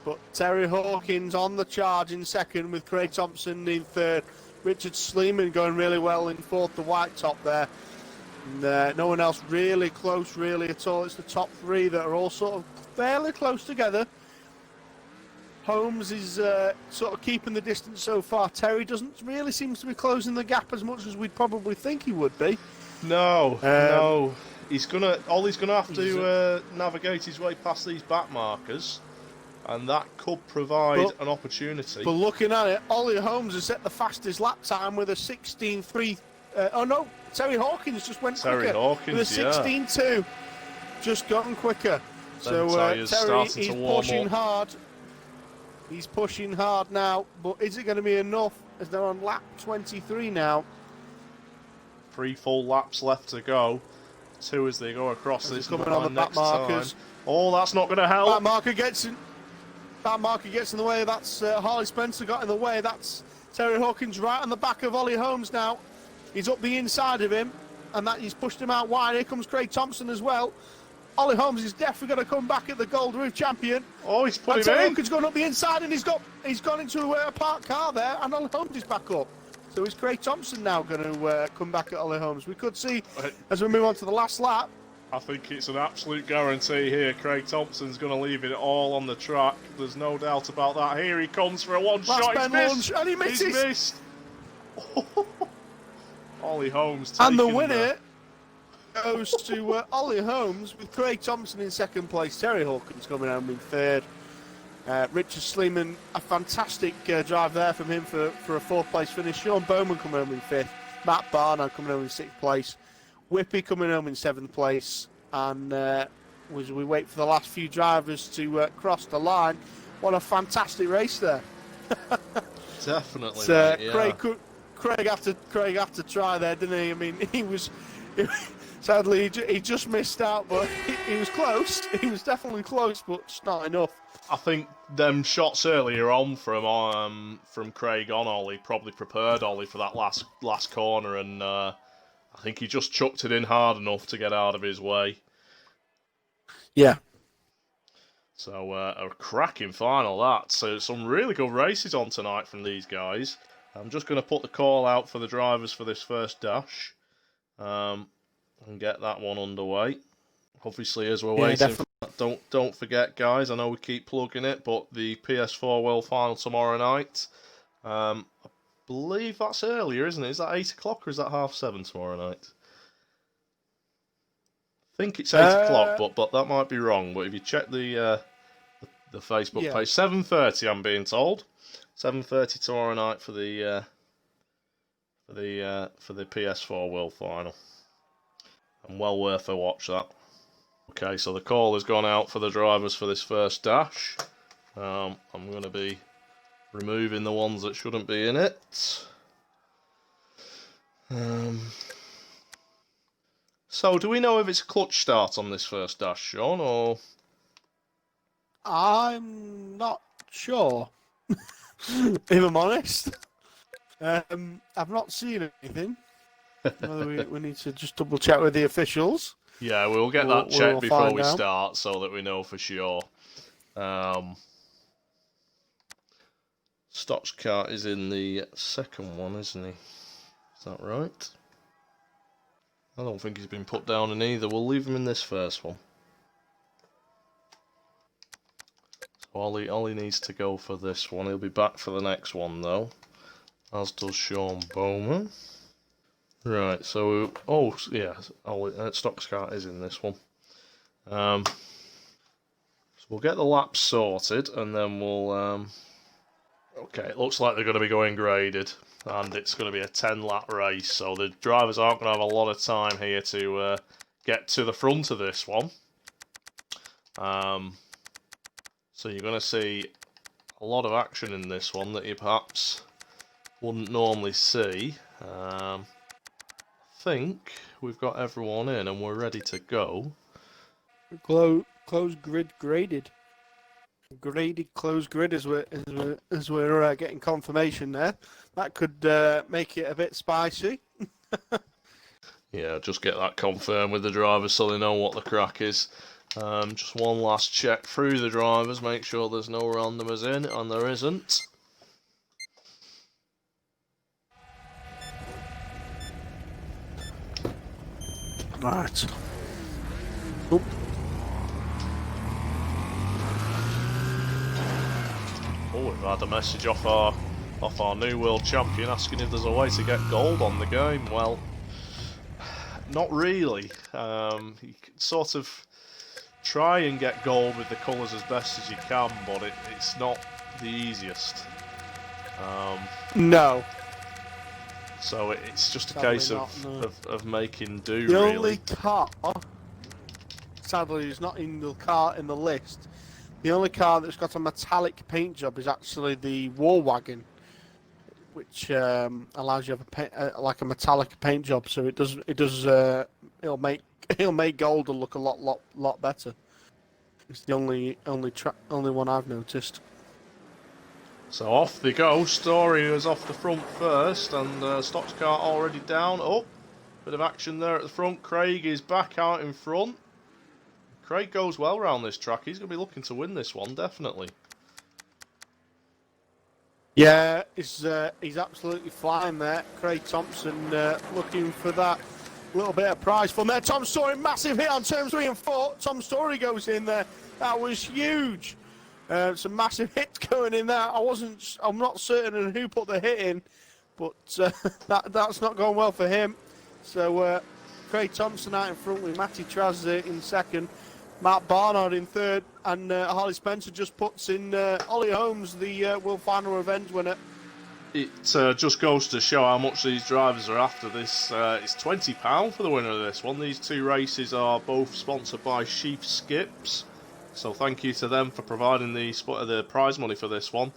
but Terry Hawkins on the charge in second with Craig Thompson in third. Richard Sleeman going really well in fourth, the white top there. And no one else really close really at all. It's the top 3 that are all sort of fairly close together. Holmes is sort of keeping the distance so far. Terry doesn't really seem to be closing the gap as much as we'd probably think he would be. No, no. Ollie's gonna have to navigate his way past these back markers, and that could provide an opportunity. But looking at it, Ollie Holmes has set the fastest lap time with a 16.3. Oh no, Terry Hawkins just went quicker. Terry Hawkins, with a 16.2. Just gotten quicker. So Terry is pushing hard. He's pushing hard now, but is it going to be enough as they're on lap 23 now? 3 full laps left to go. 2 as they go across this coming on the back markers. Time. Oh, that's not going to help. Back marker gets in the way. That's Harley Spencer got in the way. That's Terry Hawkins right on the back of Ollie Holmes now. He's up the inside of him, and that he's pushed him out wide. Here comes Craig Thompson as well. Ollie Holmes is definitely going to come back at the Gold Roof champion. Oh, he's put him Terry in. Hawkins going up the inside, and he's gone into a parked car there, and Ollie Holmes is back up. So is Craig Thompson now going to come back at Ollie Holmes? We could see as we move on to the last lap. I think it's an absolute guarantee here. Craig Thompson's going to leave it all on the track. There's no doubt about that. Here he comes for a one-shot. Last bend lunge, and he misses. He's missed. Ollie Holmes and the winner goes to Ollie Holmes with Craig Thompson in second place. Terry Hawkins coming home in third. Richard Sleeman, a fantastic drive there from him for a fourth place finish. Sean Bowman coming home in fifth. Matt Barnard coming home in sixth place. Whippy coming home in seventh place. And as we wait for the last few drivers to cross the line, what a fantastic race there. Definitely. Mate, yeah. Craig had to try there, didn't he? I mean, sadly, he just missed out, but he was close. He was definitely close, but just not enough. I think them shots earlier on from Craig on Ollie probably prepared Ollie for that last corner, and I think he just chucked it in hard enough to get out of his way. Yeah. So a cracking final that. So some really good races on tonight from these guys. I'm just going to put the call out for the drivers for this first dash. And get that one underway. Obviously, as we're waiting, don't forget, guys. I know we keep plugging it, but the PS4 World Final tomorrow night. I believe that's earlier, isn't it? Is that 8 o'clock or is that 7:30 tomorrow night? I think it's 8 o'clock, but that might be wrong. But if you check the Facebook page, 7:30, I'm being told. 7:30 tomorrow night for the PS4 World Final. And well worth a watch that. Okay, so the call has gone out for the drivers for this first dash. I'm going to be removing the ones that shouldn't be in it. So, do we know if it's a clutch start on this first dash, Sean, or...? I'm not sure, if I'm honest. I've not seen anything. Whether we need to just double check with the officials. Yeah, we'll get that checked before we out. start so that we know for sure. Stockcart is in the second one, isn't he? Is that right? I don't think he's been put down in either. We'll leave him in this first one. So Ollie needs to go for this one. He'll be back for the next one, though. As does Sean Bowman. Right, so... Oh, yeah, Stockcart is in this one. So we'll get the laps sorted, and then we'll... Okay, it looks like they're going to be going graded. And it's going to be a 10-lap race, so the drivers aren't going to have a lot of time here to get to the front of this one. So you're going to see a lot of action in this one that you perhaps wouldn't normally see. I think we've got everyone in and we're ready to go. Closed grid graded. Graded closed grid as we're getting confirmation there. That could make it a bit spicy. Yeah, just get that confirmed with the drivers so they know what the crack is. Just one last check through the drivers, make sure there's no randomers in, and there isn't. Right. Oop. Oh, we've had a message off our new world champion asking if there's a way to get gold on the game. Well, not really. You can sort of try and get gold with the colours as best as you can, but it's not the easiest. No. So it's just a Sadly case not, no. of making do, The really. only car, sadly, is not in the car in the list. The only car that's got a metallic paint job is actually the War Wagon, which allows you to have like a metallic paint job. So it'll make gold look a lot better. It's the only one I've noticed. So off they go. Story was off the front first, and Stock's car already down. Oh, bit of action there at the front. Craig is back out in front. Craig goes well around this track. He's going to be looking to win this one, definitely. Yeah, he's absolutely flying there. Craig Thompson looking for that little bit of prize from there. Tom Story, massive hit on turns 3 and 4. Tom Story goes in there. That was huge. Some massive hits going in there. I'm not certain of who put the hit in, but that's not going well for him. So Craig Thompson out in front with Matty Traz in second, Matt Barnard in third, and Harley Spencer just puts in Ollie Holmes, the World Final Revenge winner. It just goes to show how much these drivers are after this. It's £20 for the winner of this one. These two races are both sponsored by Sheaf Skips. So thank you to them for providing the prize money for this one.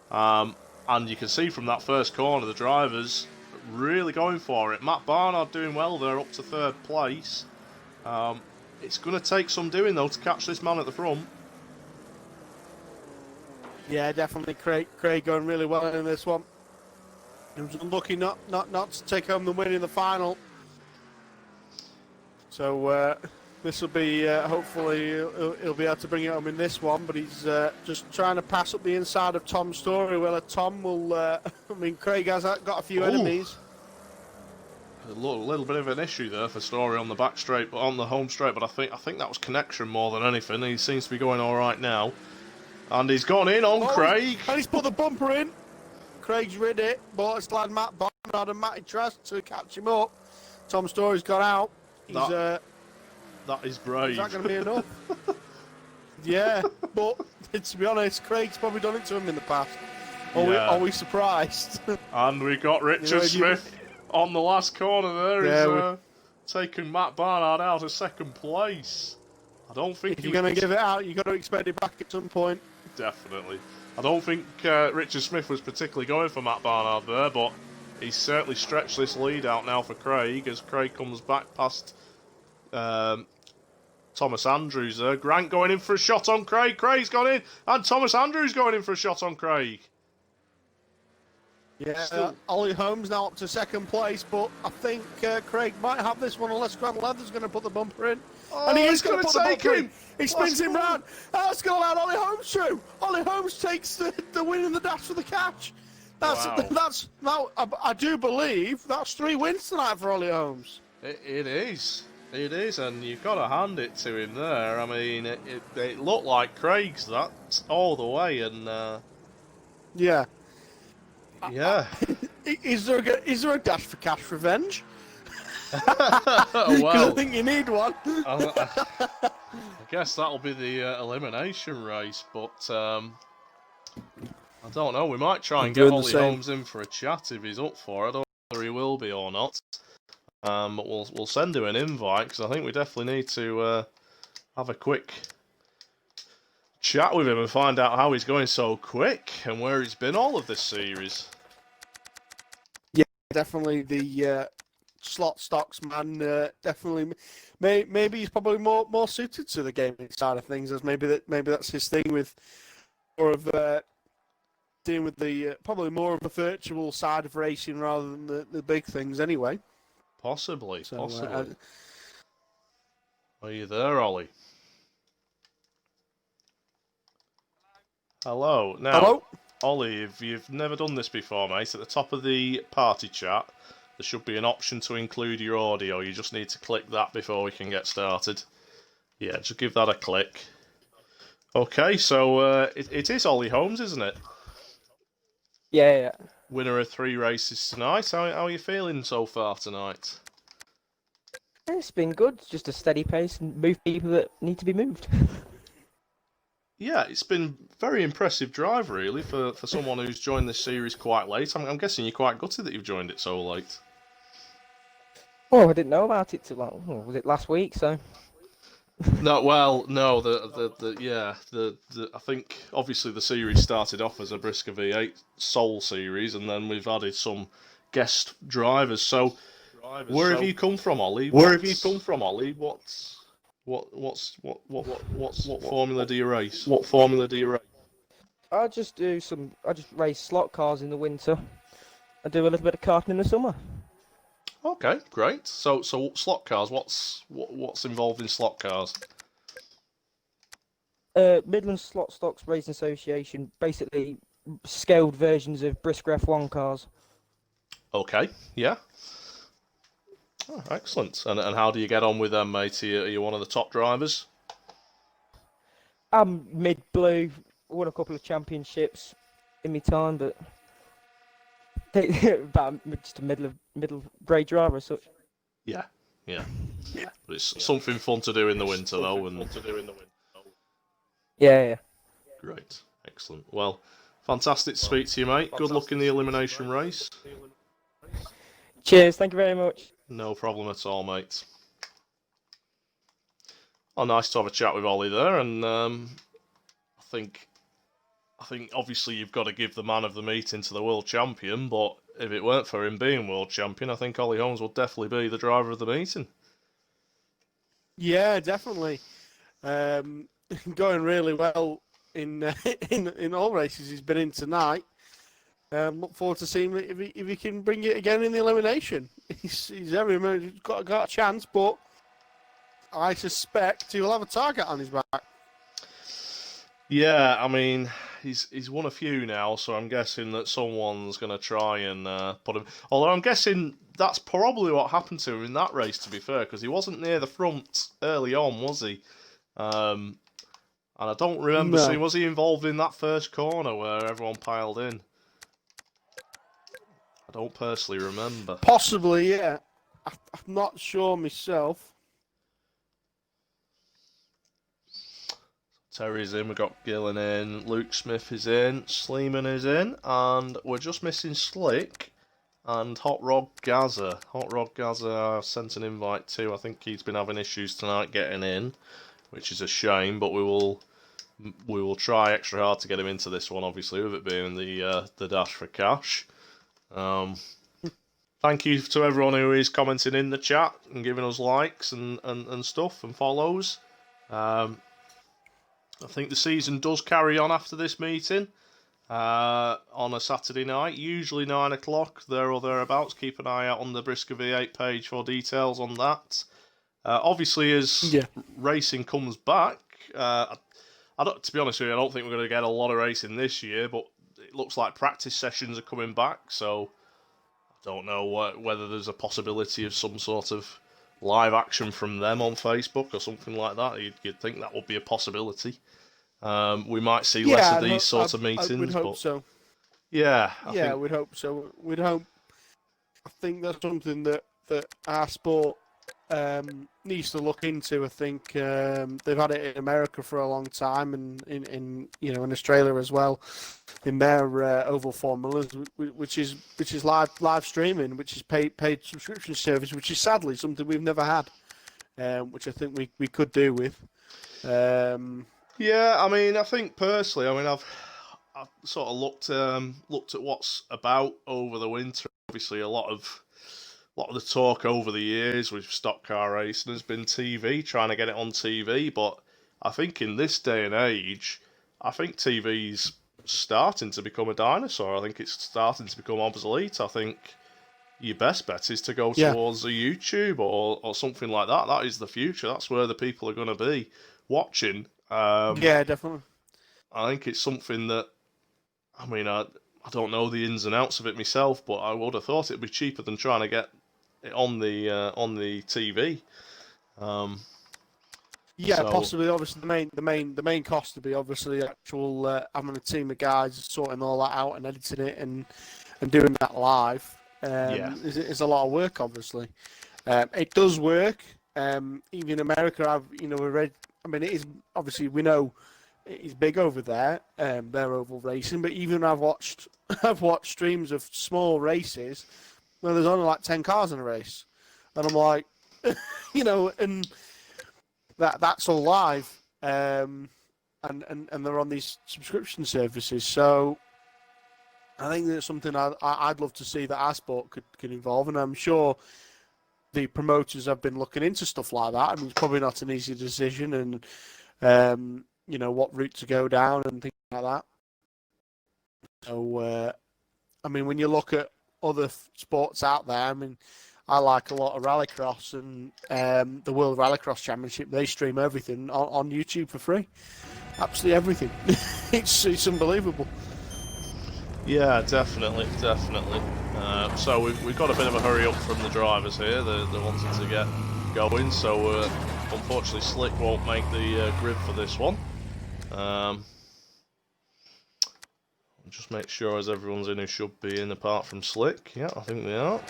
And you can see from that first corner, the drivers really going for it. Matt Barnard doing well there, up to third place. It's going to take some doing, though, to catch this man at the front. Yeah, definitely Craig going really well in this one. He was unlucky not to take home the win in the final. So this will be, hopefully, he'll be able to bring it home in this one, but he's just trying to pass up the inside of Tom Story. Well, Tom will, I mean, Craig has got a few enemies. A little bit of an issue there for Story on the back straight, but on the home straight, but I think that was connection more than anything. He seems to be going all right now. And he's gone in on Craig. And he's put the bumper in. Craig's rid it, but it's allowed Matt Barnard and Matty Trask to catch him up. Tom Story's got out. He's, that is brave. Is that going to be enough? Yeah, but to be honest, Craig's probably done it to him in the past. Are we surprised? And we got Richard Smith on the last corner there. Yeah, he's taken Matt Barnard out of second place. I don't think if you're going to give it out, you've got to expect it back at some point. Definitely. I don't think Richard Smith was particularly going for Matt Barnard there, but he's certainly stretched this lead out now for Craig as Craig comes back past Thomas Andrews there. Grant going in for a shot on Craig. Craig's gone in, and Thomas Andrews going in for a shot on Craig. Yeah, Ollie Holmes now up to second place, but I think Craig might have this one unless Grant Leather's going to put the bumper in. Oh, and he is going to take him. He spins him round. That's going to allow Ollie Holmes through. Ollie Holmes takes the win in the dash for the catch. That's now. I do believe that's 3 wins tonight for Ollie Holmes. It is, and you've got to hand it to him there. I mean, it looked like Craig's that all the way, and yeah. Yeah. Is there a dash for cash revenge? Well, I think you need one. I guess that'll be the elimination race, but I don't know. We might try and get Ollie Holmes in for a chat if he's up for it. I don't know whether he will be or not. But we'll send him an invite because I think we definitely need to have a quick chat with him and find out how he's going so quick and where he's been all of this series. Yeah, definitely the slot stocks man. Definitely, maybe he's probably more suited to the gaming side of things, as maybe that's his thing with more of dealing with the probably more of a virtual side of racing rather than the big things anyway. Possibly. Are you there, Ollie? Hello. Now, hello? Ollie, if you've never done this before, mate, at the top of the party chat, there should be an option to include your audio. You just need to click that before we can get started. Yeah, just give that a click. Okay, so it is Ollie Holmes, isn't it? Yeah. Winner of 3 races tonight. How are you feeling so far tonight? It's been good. Just a steady pace and move people that need to be moved. Yeah, it's been very impressive drive, really, for someone who's joined this series quite late. I'm guessing you're quite gutted that you've joined it so late. Oh, I didn't know about it till was it last week? So No, well, no, I think obviously the series started off as a Brisca V8 sole series, and then we've added some guest drivers. So, where have you come from, Ollie? What formula do you race? I just race slot cars in the winter. I do a little bit of karting in the summer. Okay, great. So slot cars. What's involved in slot cars? Midland Slot Stocks Racing Association, basically scaled versions of Brisca F1 cars. Okay, yeah. Oh, excellent. And how do you get on with them, mate? Are you one of the top drivers? I'm mid blue, won a couple of championships in my time, but about just a middle grade driver as such. Yeah. But it's something fun to do in the winter, though. Yeah. Great, excellent. Well, fantastic to speak to you, mate. Good luck in the elimination race. Cheers, thank you very much. No problem at all, mate. Oh, nice to have a chat with Ollie there, and I think obviously you've got to give the man of the meeting to the world champion, but if it weren't for him being world champion, I think Ollie Holmes would definitely be the driver of the meeting. Yeah, definitely. Going really well in all races he's been in tonight. Look forward to seeing if he can bring it again in the elimination. He's got a chance, but I suspect he'll have a target on his back. Yeah, I mean, he's won a few now, so I'm guessing that someone's going to try and put him. Although I'm guessing that's probably what happened to him in that race, to be fair, because he wasn't near the front early on, was he? And I don't remember seeing. Was he involved in that first corner where everyone piled in? I don't personally remember. Possibly, yeah. I'm not sure myself. Terry's in, we've got Gillen in, Luke Smith is in, Sleeman is in, and we're just missing Slick and Hot Rod Gaza. Hot Rod Gaza I sent an invite to. I think he's been having issues tonight getting in, which is a shame, but we will try extra hard to get him into this one, obviously, with it being the Dash for Cash. Thank you to everyone who is commenting in the chat and giving us likes and stuff and follows. I think the season does carry on after this meeting on a Saturday night, usually 9 o'clock, there or thereabouts. Keep an eye out on the Brisca V8 page for details on that. Obviously, as racing comes back, to be honest with you, I don't think we're going to get a lot of racing this year, but it looks like practice sessions are coming back, so I don't know whether there's a possibility of some sort of live action from them on Facebook or something like that. You'd think that would be a possibility. We might see less of these sorts of meetings. I would hope so. Yeah, we'd hope so. We'd hope. I think that's something that our sport needs to look into. I think they've had it in America for a long time, and in Australia as well, in their oval formulas, which is live streaming, which is paid subscription service, which is sadly something we've never had, which I think we could do with. Yeah, I mean, I think personally, I've sort of looked at what's about over the winter. Obviously, a lot of the talk over the years with stock car racing has been TV, trying to get it on TV. But I think in this day and age, I think TV's starting to become a dinosaur. I think it's starting to become obsolete. I think your best bet is to go towards a YouTube or something like that. That is the future. That's where the people are going to be watching. Yeah, definitely. I think it's something that, I don't know the ins and outs of it myself, but I would have thought it'd be cheaper than trying to get it on the TV. Yeah, So, possibly. Obviously, the main cost to be obviously actual having a team of guys sorting all that out and editing it and doing that live. yeah. Is a lot of work, obviously. It does work. Even in America, we read. I mean, it is obviously we know it's big over there. Their oval racing, but even I've watched streams of small races where there's only like 10 cars in a race, and I'm like, and that's all live, and they're on these subscription services. So I think that's something I'd love to see that our sport could involve, and I'm sure the promoters have been looking into stuff like that. I mean, it's probably not an easy decision, and what route to go down and things like that. So I mean, when you look at other sports out there, I mean, I like a lot of rallycross and the World Rallycross Championship. They stream everything on YouTube for free. Absolutely everything. It's unbelievable. Yeah, definitely. So we've got a bit of a hurry up from the drivers here. They're wanting to get going. So unfortunately, Slick won't make the grid for this one. Just make sure as everyone's in who should be in, apart from Slick. Yeah, I think they are.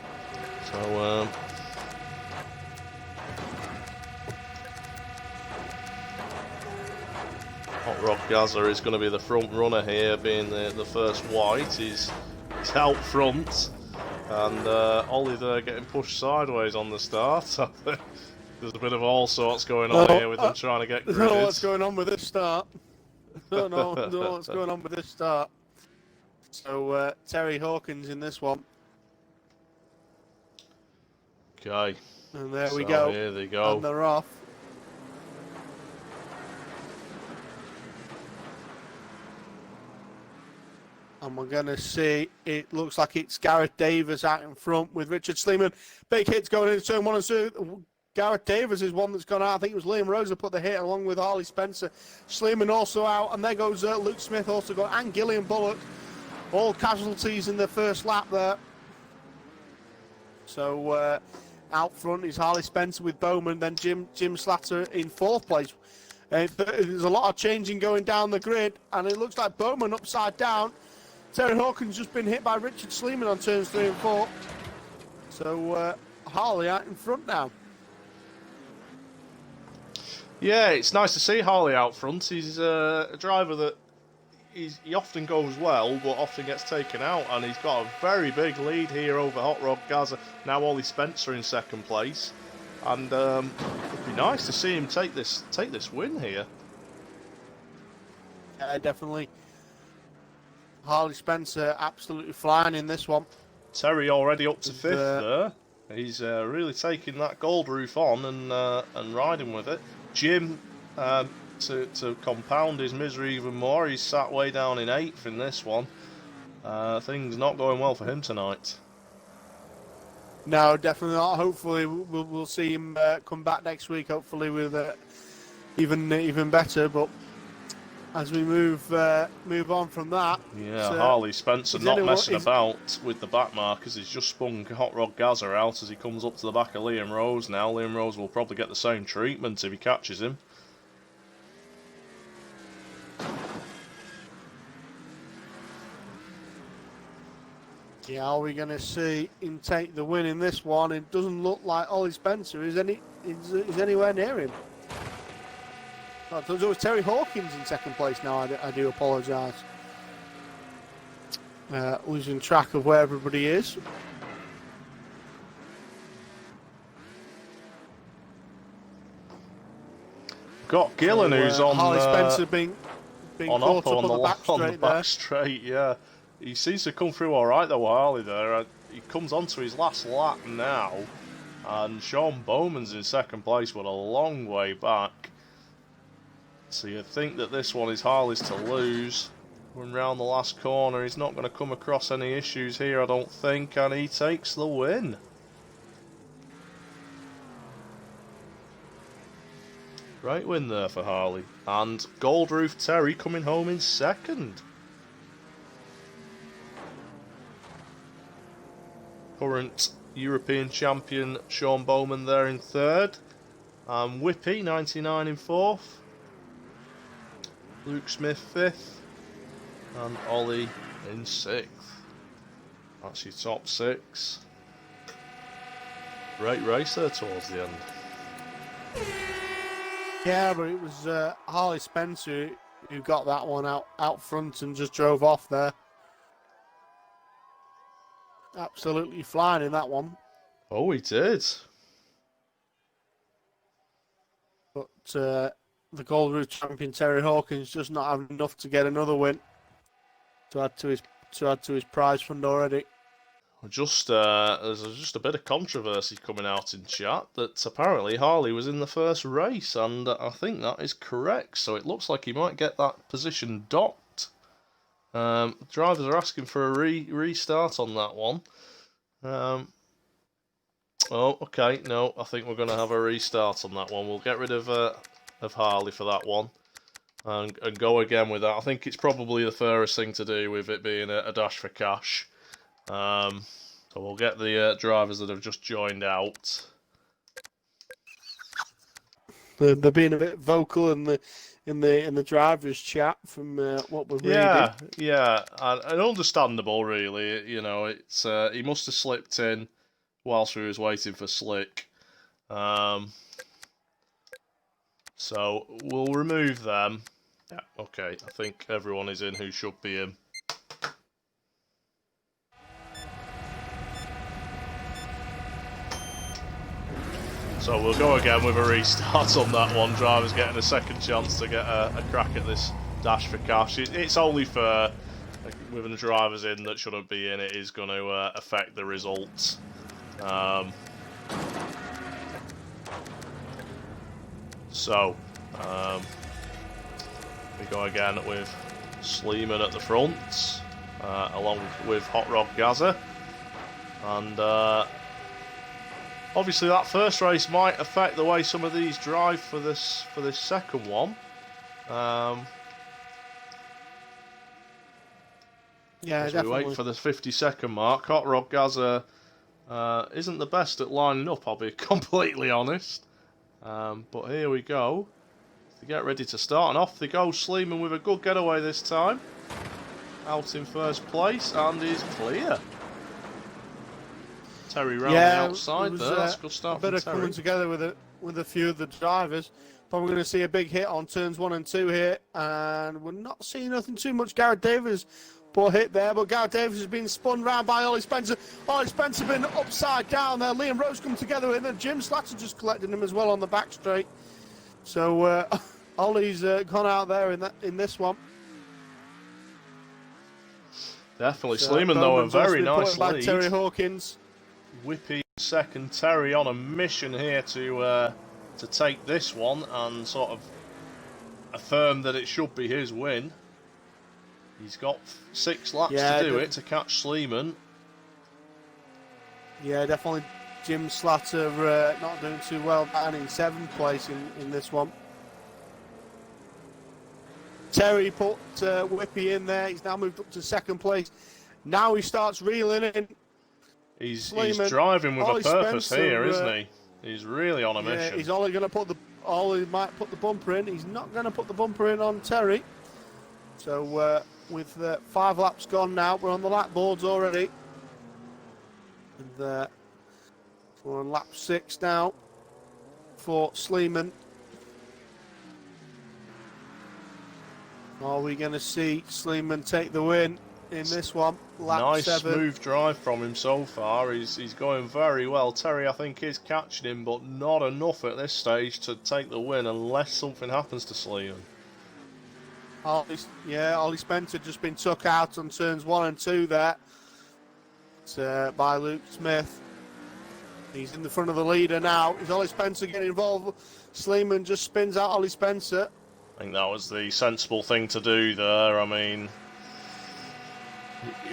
So Hot Rod Gazza is going to be the front runner here, being the first white. He's out front, and Ollie there getting pushed sideways on the start. There's a bit of all sorts going on here with them trying to get I don't know gridded. what's going on with this start. Don't know what's going on with this start. So Terry Hawkins in this one. Okay. And there we So go. here they go. And they're off. And we're going to see, it looks like it's Gareth Davis out in front with Richard Sleeman. Big hits going into turn 1 and 2. Gareth Davis is one that's gone out. I think it was Liam Rose that put the hit along with Harley Spencer. Sleeman also out. And there goes Luke Smith also gone. And Gillian Bullock. All casualties in the first lap there. So out front is Harley Spencer with Bowman. Then Jim Slatter in 4th place. There's a lot of changing going down the grid. And it looks like Bowman upside down. Terry Hawkins just been hit by Richard Sleeman on turns 3 and 4. So Harley out in front now. Yeah, it's nice to see Harley out front. He's a driver that he often goes well, but often gets taken out, and he's got a very big lead here over Hot Rod Gazza. Now Ollie Spencer in 2nd place, and it'd be nice to see him take this win here. Yeah, definitely. Harley Spencer absolutely flying in this one. Terry already up to 5th there. He's really taking that gold roof on and riding with it. Jim, to compound his misery even more, he's sat way down in 8th in this one. Things not going well for him tonight. No, definitely not. Hopefully we'll see him come back next week, hopefully with even better. But as we move on from that, yeah, Harley Spencer not messing about with the back markers. He's just spun Hot Rod Gazza out as he comes up to the back of Liam Rose now. Liam Rose will probably get the same treatment if he catches him. Yeah, are we going to see him take the win in this one? It doesn't look like Ollie Spencer is anywhere near him. There was Terry Hawkins in 2nd place now, I do apologise. Losing track of where everybody is. Got Gillen, who's on Harley Spencer being caught up on the back straight, yeah. He seems to come through alright though, Harley there. He comes on to his last lap now, and Sean Bowman's in 2nd place, but a long way back. So you think that this one is Harley's to lose. When round the last corner, he's not going to come across any issues here, I don't think, and he takes the win. Great win there for Harley. And Gold Roof Terry coming home in 2nd. Current European champion Sean Bowman there in 3rd. Whippy 99 in 4th. Luke Smith 5th. And Ollie in 6th. That's your top 6. Great race there towards the end. Yeah, but it was Harley Spencer who got that one out front and just drove off there. Absolutely flying in that one. Oh, he did. But the Gold Roof champion Terry Hawkins just not having enough to get another win to add to his prize fund already. There's just a bit of controversy coming out in chat that apparently Harley was in the first race, and I think that is correct. So it looks like he might get that position docked. Drivers are asking for a restart on that one. Oh, okay. No, I think we're going to have a restart on that one. We'll get rid of Harley for that one and go again with that. I think it's probably the fairest thing to do with it being a dash for cash. So we'll get the drivers that have just joined out. They're being a bit vocal in the drivers' chat from what we're reading. Yeah, and understandable, really. You know, it's he must have slipped in whilst we was waiting for Slick. So we'll remove them. Yeah, okay. I think everyone is in who should be in. So we'll go again with a restart on that one. Drivers getting a second chance to get a crack at this dash for cash. It's only fair. With the drivers in that shouldn't be in, it is going to affect the results. We go again with Sleeman at the front, along with Hot Rod Gaza, and obviously that first race might affect the way some of these drive for this second one. Yeah, as definitely. we wait for the 50-second mark, Hot Rod Gaza isn't the best at lining up, I'll be completely honest. But here we go. They get ready to start, and off they go. Sleeman with a good getaway this time. Out in first place, and is clear. Terry round the outside there. That's a good start a bit of from Terry. coming together with a few of the drivers. Probably going to see a big hit on turns 1 and 2 here, and we're not seeing nothing too much. Garrett Davis poor hit there, but Garrett Davis has been spun round by Ollie Spencer. Ollie Spencer been upside down there. Liam Rose come together with him, and Jim Slatter just collected him as well on the back straight. So Ollie's gone out there in this one. Definitely. Sleeman though a very nice lead. Terry Hawkins. Whippy second. Terry on a mission here to take this one and sort of affirm that it should be his win. He's got 6 laps to do it to catch Sleeman. Yeah, definitely. Jim Slatter not doing too well, and in 7th place in this one. Terry put Whippy in there. He's now moved up to 2nd place. Now he starts reeling in. He's driving with a purpose here, isn't he? He's really on a mission. He's only going to put Ollie might put the bumper in. He's not going to put the bumper in on Terry. So with 5 laps gone now, we're on the lap boards already. And we're on lap 6 now for Sleeman. Are we going to see Sleeman take the win in this one? Lap nice 7. Smooth drive from him so far. He's going very well. Terry, I think, is catching him, but not enough at this stage to take the win unless something happens to Sleeman. Ollie Spencer just been took out on turns 1 and 2 there by Luke Smith. He's in the front of the leader now. Is Ollie Spencer getting involved? Sleeman just spins out Ollie Spencer. I think that was the sensible thing to do there. I mean,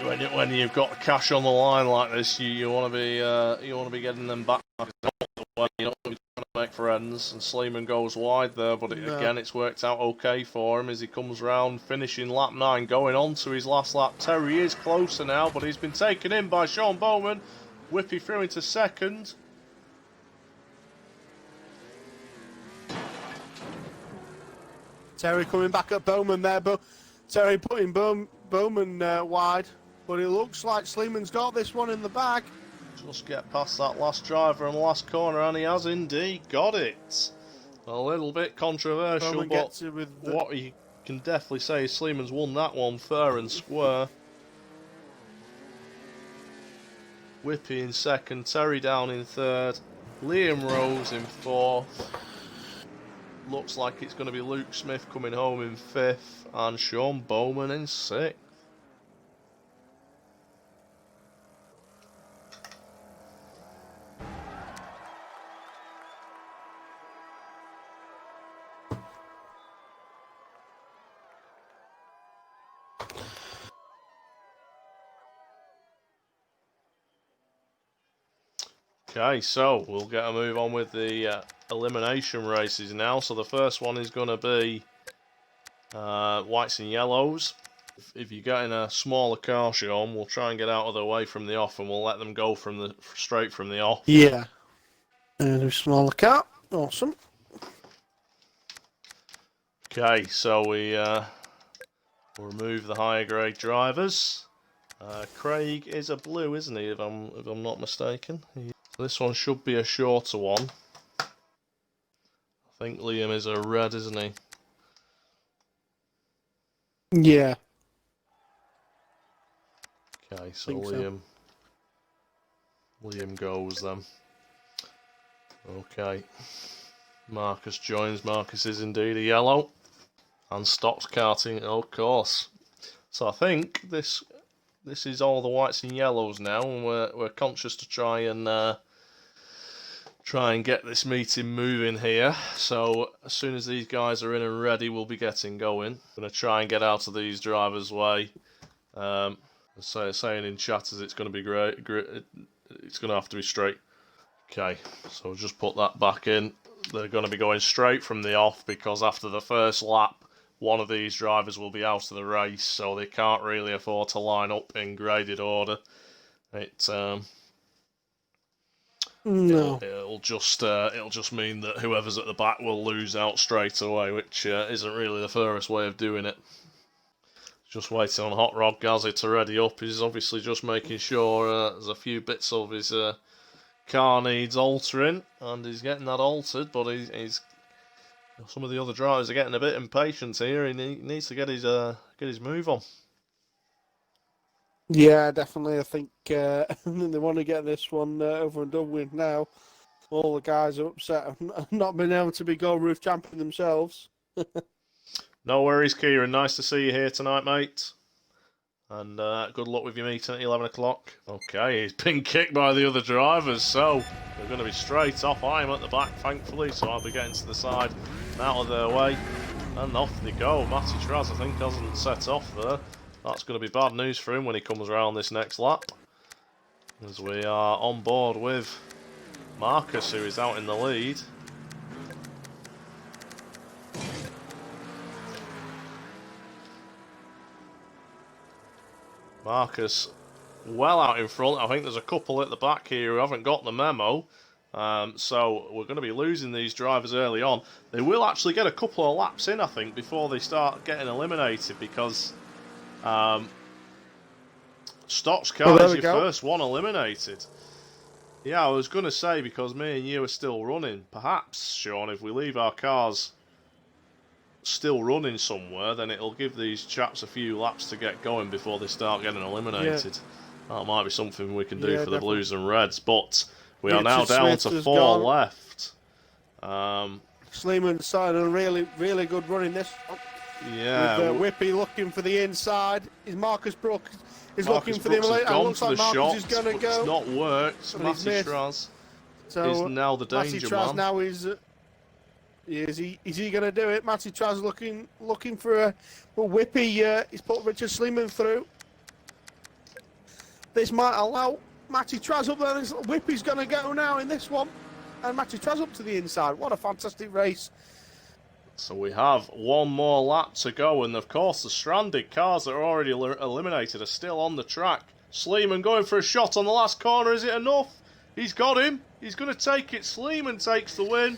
when you've got cash on the line like this, you want to be getting them back. You don't want to be trying to make friends. And Sleeman goes wide there, but again, it's worked out okay for him as he comes round, finishing lap 9, going on to his last lap. Terry is closer now, but he's been taken in by Sean Bowman. Whippy through into 2nd. Terry coming back at Bowman there, but Terry putting Bowman wide. But it looks like Sleeman's got this one in the bag. Just get past that last driver and last corner, and he has indeed got it. A little bit controversial, Bowman but gets it with what you can definitely say is Sleeman's won that one fair and square. Whippy in second, Terry down in third, Liam Rose in fourth. Looks like it's going to be Luke Smith coming home in fifth, and Sean Bowman in sixth. Okay, so we'll get a move on with the elimination races now. So the first one is going to be whites and yellows. If you get in a smaller car, Sean, we'll try and get out of the way from the off, and we'll let them go from straight from the off. Yeah. And a smaller car. Awesome. Okay, so we'll remove the higher grade drivers. Craig is a blue, isn't he? If I'm not mistaken. This one should be a shorter one. I think Liam is a red, isn't he? Yeah. Okay, so Liam goes then. Okay. Marcus joins. Marcus is indeed a yellow. And stops karting, of course. So I think this is all the whites and yellows now, and we're conscious to try and get this meeting moving here. So as soon as these guys are in and ready, we'll be getting going. I'm going to try and get out of these drivers' way. Saying in chat is it's going to be great. It's going to have to be straight. Okay, so we'll just put that back in. They're going to be going straight from the off because after the first lap, one of these drivers will be out of the race, so they can't really afford to line up in graded order. No. It'll just mean that whoever's at the back will lose out straight away, which isn't really the fairest way of doing it. Just waiting on Hot Rod Gazzy to ready up. He's obviously just making sure there's a few bits of his car needs altering, and he's getting that altered. But he's some of the other drivers are getting a bit impatient here. He needs to get his move on. Yeah, definitely. I think they want to get this one over and done with now. All the guys are upset and not being able to be Gold Roof champion themselves. No worries, Kieran. Nice to see you here tonight, mate. And good luck with your meeting at 11 o'clock. Okay, he's been kicked by the other drivers, so they're going to be straight off. I'm at the back, thankfully, so I'll be getting to the side and out of their way. And off they go. Matty Traz, I think, hasn't set off there. That's going to be bad news for him when he comes around this next lap. As we are on board with Marcus, who is out in the lead. Marcus well out in front. I think there's a couple at the back here who haven't got the memo. So we're going to be losing these drivers early on. They will actually get a couple of laps in, I think, before they start getting eliminated, because Stock's car is your first one eliminated. Yeah, I was going to say, because me and you are still running, perhaps, Sean, if we leave our cars still running somewhere, then it'll give these chaps a few laps to get going before they start getting eliminated. Yeah. That might be something we can do for the Blues and Reds, but we are now down to 4 left. Sleeman started a really, really good run in this. Yeah. With Whippy looking for the inside. Is Marcus Brooks looking for the eliminator? It looks like Marcus is going to go. It's not worked. Matty Traz is now the danger man. Now is he going to do it? Matty Traz looking for a Whippy. He's put Richard Sleeman through. This might allow Matty Traz up there. Whippy's going to go now in this one, and Matty Traz up to the inside. What a fantastic race! So we have one more lap to go, and of course the stranded cars that are already eliminated are still on the track. Sleeman going for a shot on the last corner. Is it enough? He's got him. He's going to take it. Sleeman takes the win.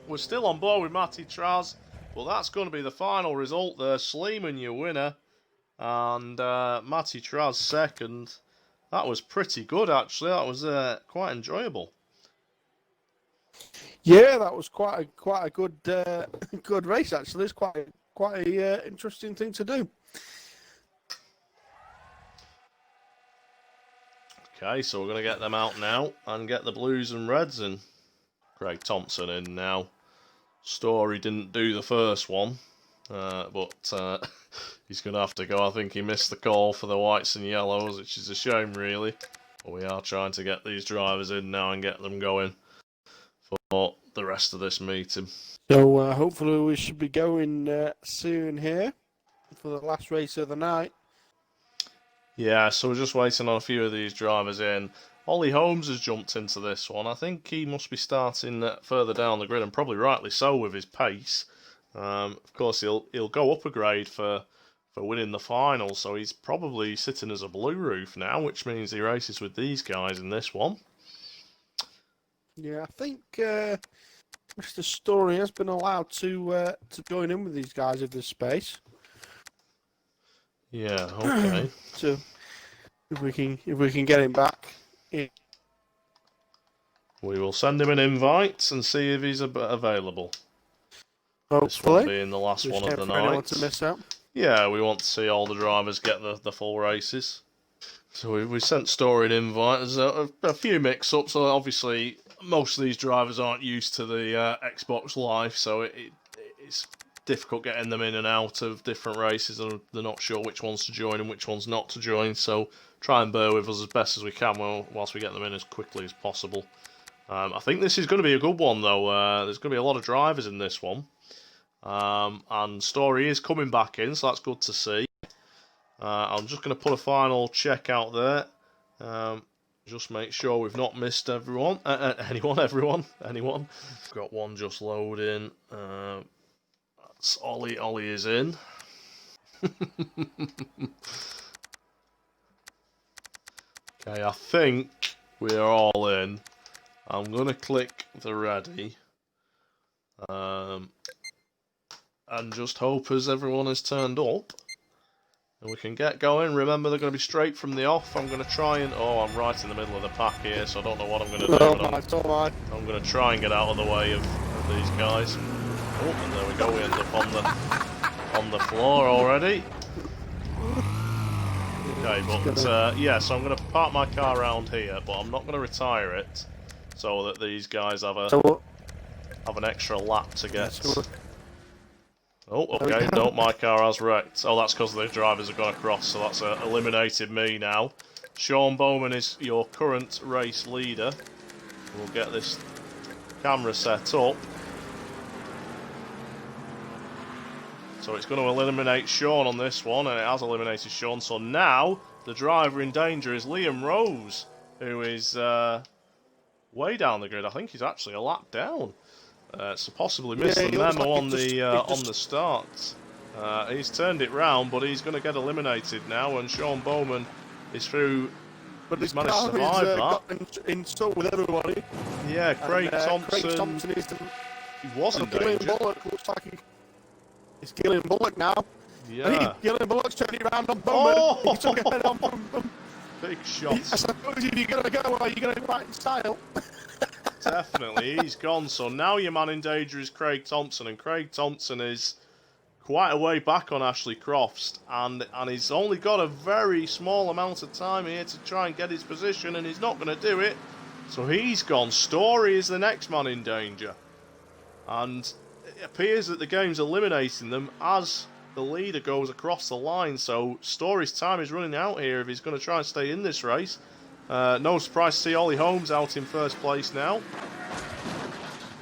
We're still on board with Matty Traz. But that's going to be the final result there. Sleeman, your winner, and Matty Traz second. That was pretty good, actually. That was quite enjoyable. Yeah, that was quite a good good race actually. It's quite a interesting thing to do. Okay, so we're going to get them out now and get the blues and reds in. Craig Thompson in now. Story didn't do the first one, but he's going to have to go. I think he missed the call for the whites and yellows, which is a shame, really. But we are trying to get these drivers in now and get them going for the rest of this meeting. So hopefully we should be going soon here for the last race of the night. Yeah, so we're just waiting on a few of these drivers in. Ollie Holmes has jumped into this one. I think he must be starting further down the grid, and probably rightly so with his pace. Of course, he'll go up a grade for winning the final, so he's probably sitting as a blue roof now, which means he races with these guys in this one. Yeah, I think Mr. Story has been allowed to join in with these guys if there's space. Yeah, okay. So if we can get him back in. We will send him an invite and see if he's available. Hopefully. This one being the last one of the night. To miss out. Yeah, we want to see all the drivers get the full races. So we sent Story an invite. There's a few mix-ups. So obviously, most of these drivers aren't used to the Xbox Live, so it's difficult getting them in and out of different races, and they're not sure which ones to join and which ones not to join. So try and bear with us as best as we can whilst we get them in as quickly as possible. I think this is going to be a good one, though. There's going to be a lot of drivers in this one. And Story is coming back in, so that's good to see. I'm just going to put a final check out there. Just make sure we've not missed everyone. Anyone. Got one just loading. That's Ollie. Ollie is in. Okay, I think we're all in. I'm going to click the ready. And just hope as everyone has turned up. And we can get going. Remember, they're going to be straight from the off. I'm going to try and... Oh, I'm right in the middle of the pack here, so I don't know what I'm going to do. I'm going to try and get out of the way of these guys. Oh, and there we go. We end up on the floor already. Okay, but yeah, so I'm going to park my car around here, but I'm not going to retire it so that these guys have an extra lap to get. Oh, okay, no, my car has wrecked. Oh, that's because the drivers have gone across, so that's eliminated me now. Shaun Bowman is your current race leader. We'll get this camera set up. So it's going to eliminate Shaun on this one, and it has eliminated Shaun. So now, the driver in danger is Liam Rose, who is way down the grid. I think he's actually a lap down. So possibly missed the memo on the start. He's turned it round, but he's going to get eliminated now, and Shaun Bowman is through. But he's managed to survive that. Got in sort with everybody. Yeah, Craig Thompson. Craig Thompson is he was in danger. Bullock looks like it's Gillian Bullock now. Yeah. Gillian Bullock's turning it round on Bowman. Oh! He took a head on from Big shot. I suppose if you're going to go, are you going to go right in style? Definitely, he's gone. So now your man in danger is Craig Thompson, and Craig Thompson is quite a way back on Ashley Crofts, and he's only got a very small amount of time here to try and get his position, and he's not going to do it. So he's gone. Story is the next man in danger, and it appears that the game's eliminating them as the leader goes across the line. So Story's time is running out here if he's going to try and stay in this race. No surprise to see Ollie Holmes out in first place now.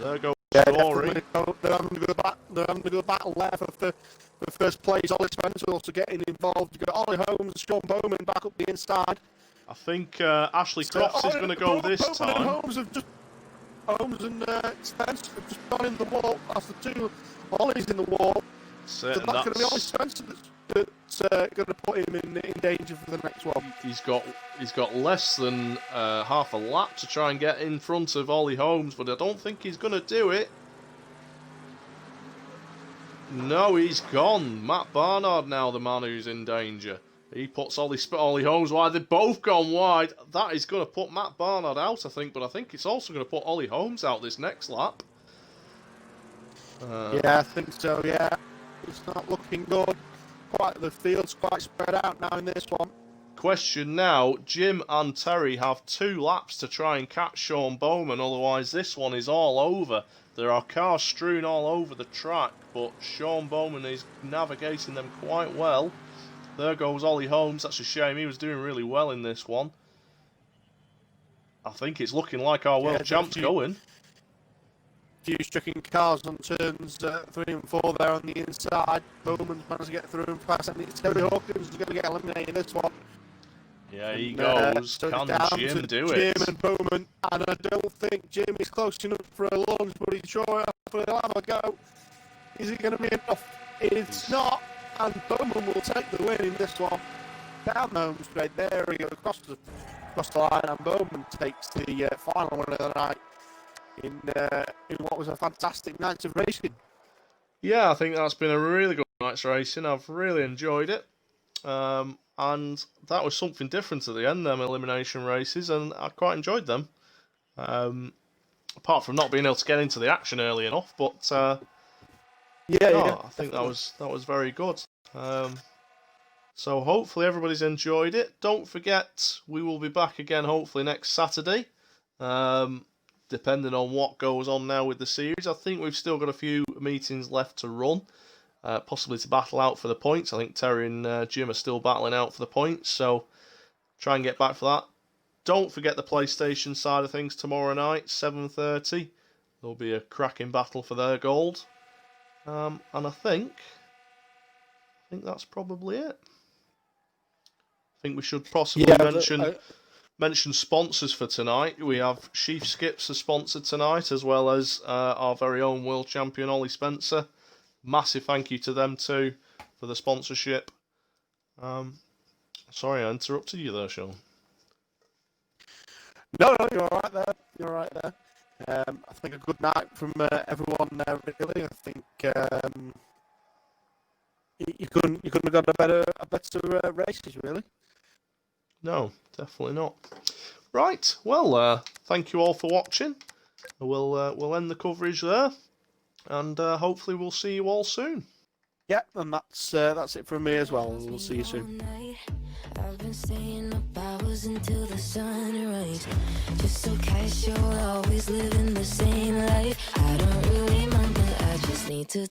There goes Story. They're having a good battle there for first place. Ollie Spencer also getting involved. You've got Ollie Holmes and Shaun Bowman back up the inside. I think Ashley Crofts is going to go this time. Holmes and Spencer have just gone in the wall. That's the two. Ollie's in the wall. So that's going to be Ollie Spencer that's going to put him in danger for the next one. He's got less than half a lap to try and get in front of Ollie Holmes, but I don't think he's going to do it. No, he's gone. Matt Barnard now the man who's in danger. He puts Ollie Holmes wide. They've both gone wide. That is going to put Matt Barnard out, I think, but I think it's also going to put Ollie Holmes out this next lap. Yeah, I think so, yeah. It's not looking good. The field's quite spread out now in this one. Question now, Jim and Terry have 2 laps to try and catch Shaun Bowman, otherwise this one is all over. There are cars strewn all over the track, but Shaun Bowman is navigating them quite well. There goes Ollie Holmes. That's a shame. He was doing really well in this one. I think it's looking like our world champ's going. Few stricken cars on turns 3 and 4 there on the inside. Bowman's managed to get through and pass. I think Terry Hawkins is going to get eliminated in this one. Yeah, he goes. So Can Jim do Jim it? and Bowman, and I don't think Jim is close enough for a lunge, but he's sure he'll have a go. Is it going to be enough? It's not, and Bowman will take the win in this one. Down the home straight there, he goes across the line, and Bowman takes the final win of the night in what was a fantastic night of racing. Yeah, I think that's been a really good night's racing. I've really enjoyed it. And that was something different at the end, them elimination races, and I quite enjoyed them. Apart from not being able to get into the action early enough, but I think that was very good. So hopefully everybody's enjoyed it. Don't forget, we will be back again hopefully next Saturday. Depending on what goes on now with the series. I think we've still got a few meetings left to run. Possibly to battle out for the points. I think Terry and Jim are still battling out for the points, so try and get back for that. Don't forget the PlayStation side of things tomorrow night, 7:30. There'll be a cracking battle for their gold. And I think that's probably it. I think we should possibly mention sponsors for tonight. We have Sheaf Skips a sponsor tonight, as well as our very own world champion Ollie Spencer. Massive thank you to them too for the sponsorship. Sorry, I interrupted you there, Shaun. No, you're all right there. You're all right there. I think a good night from everyone there. Really, I think you couldn't have got a better races, really. No, definitely not. Right, well, thank you all for watching. We'll end the coverage there. And hopefully we'll see you all soon. Yeah, and that's it from me as well. We'll see you soon. I've been staying up hours until the sunrise. Just so casual, always living the same life. I don't really mind, but I just need to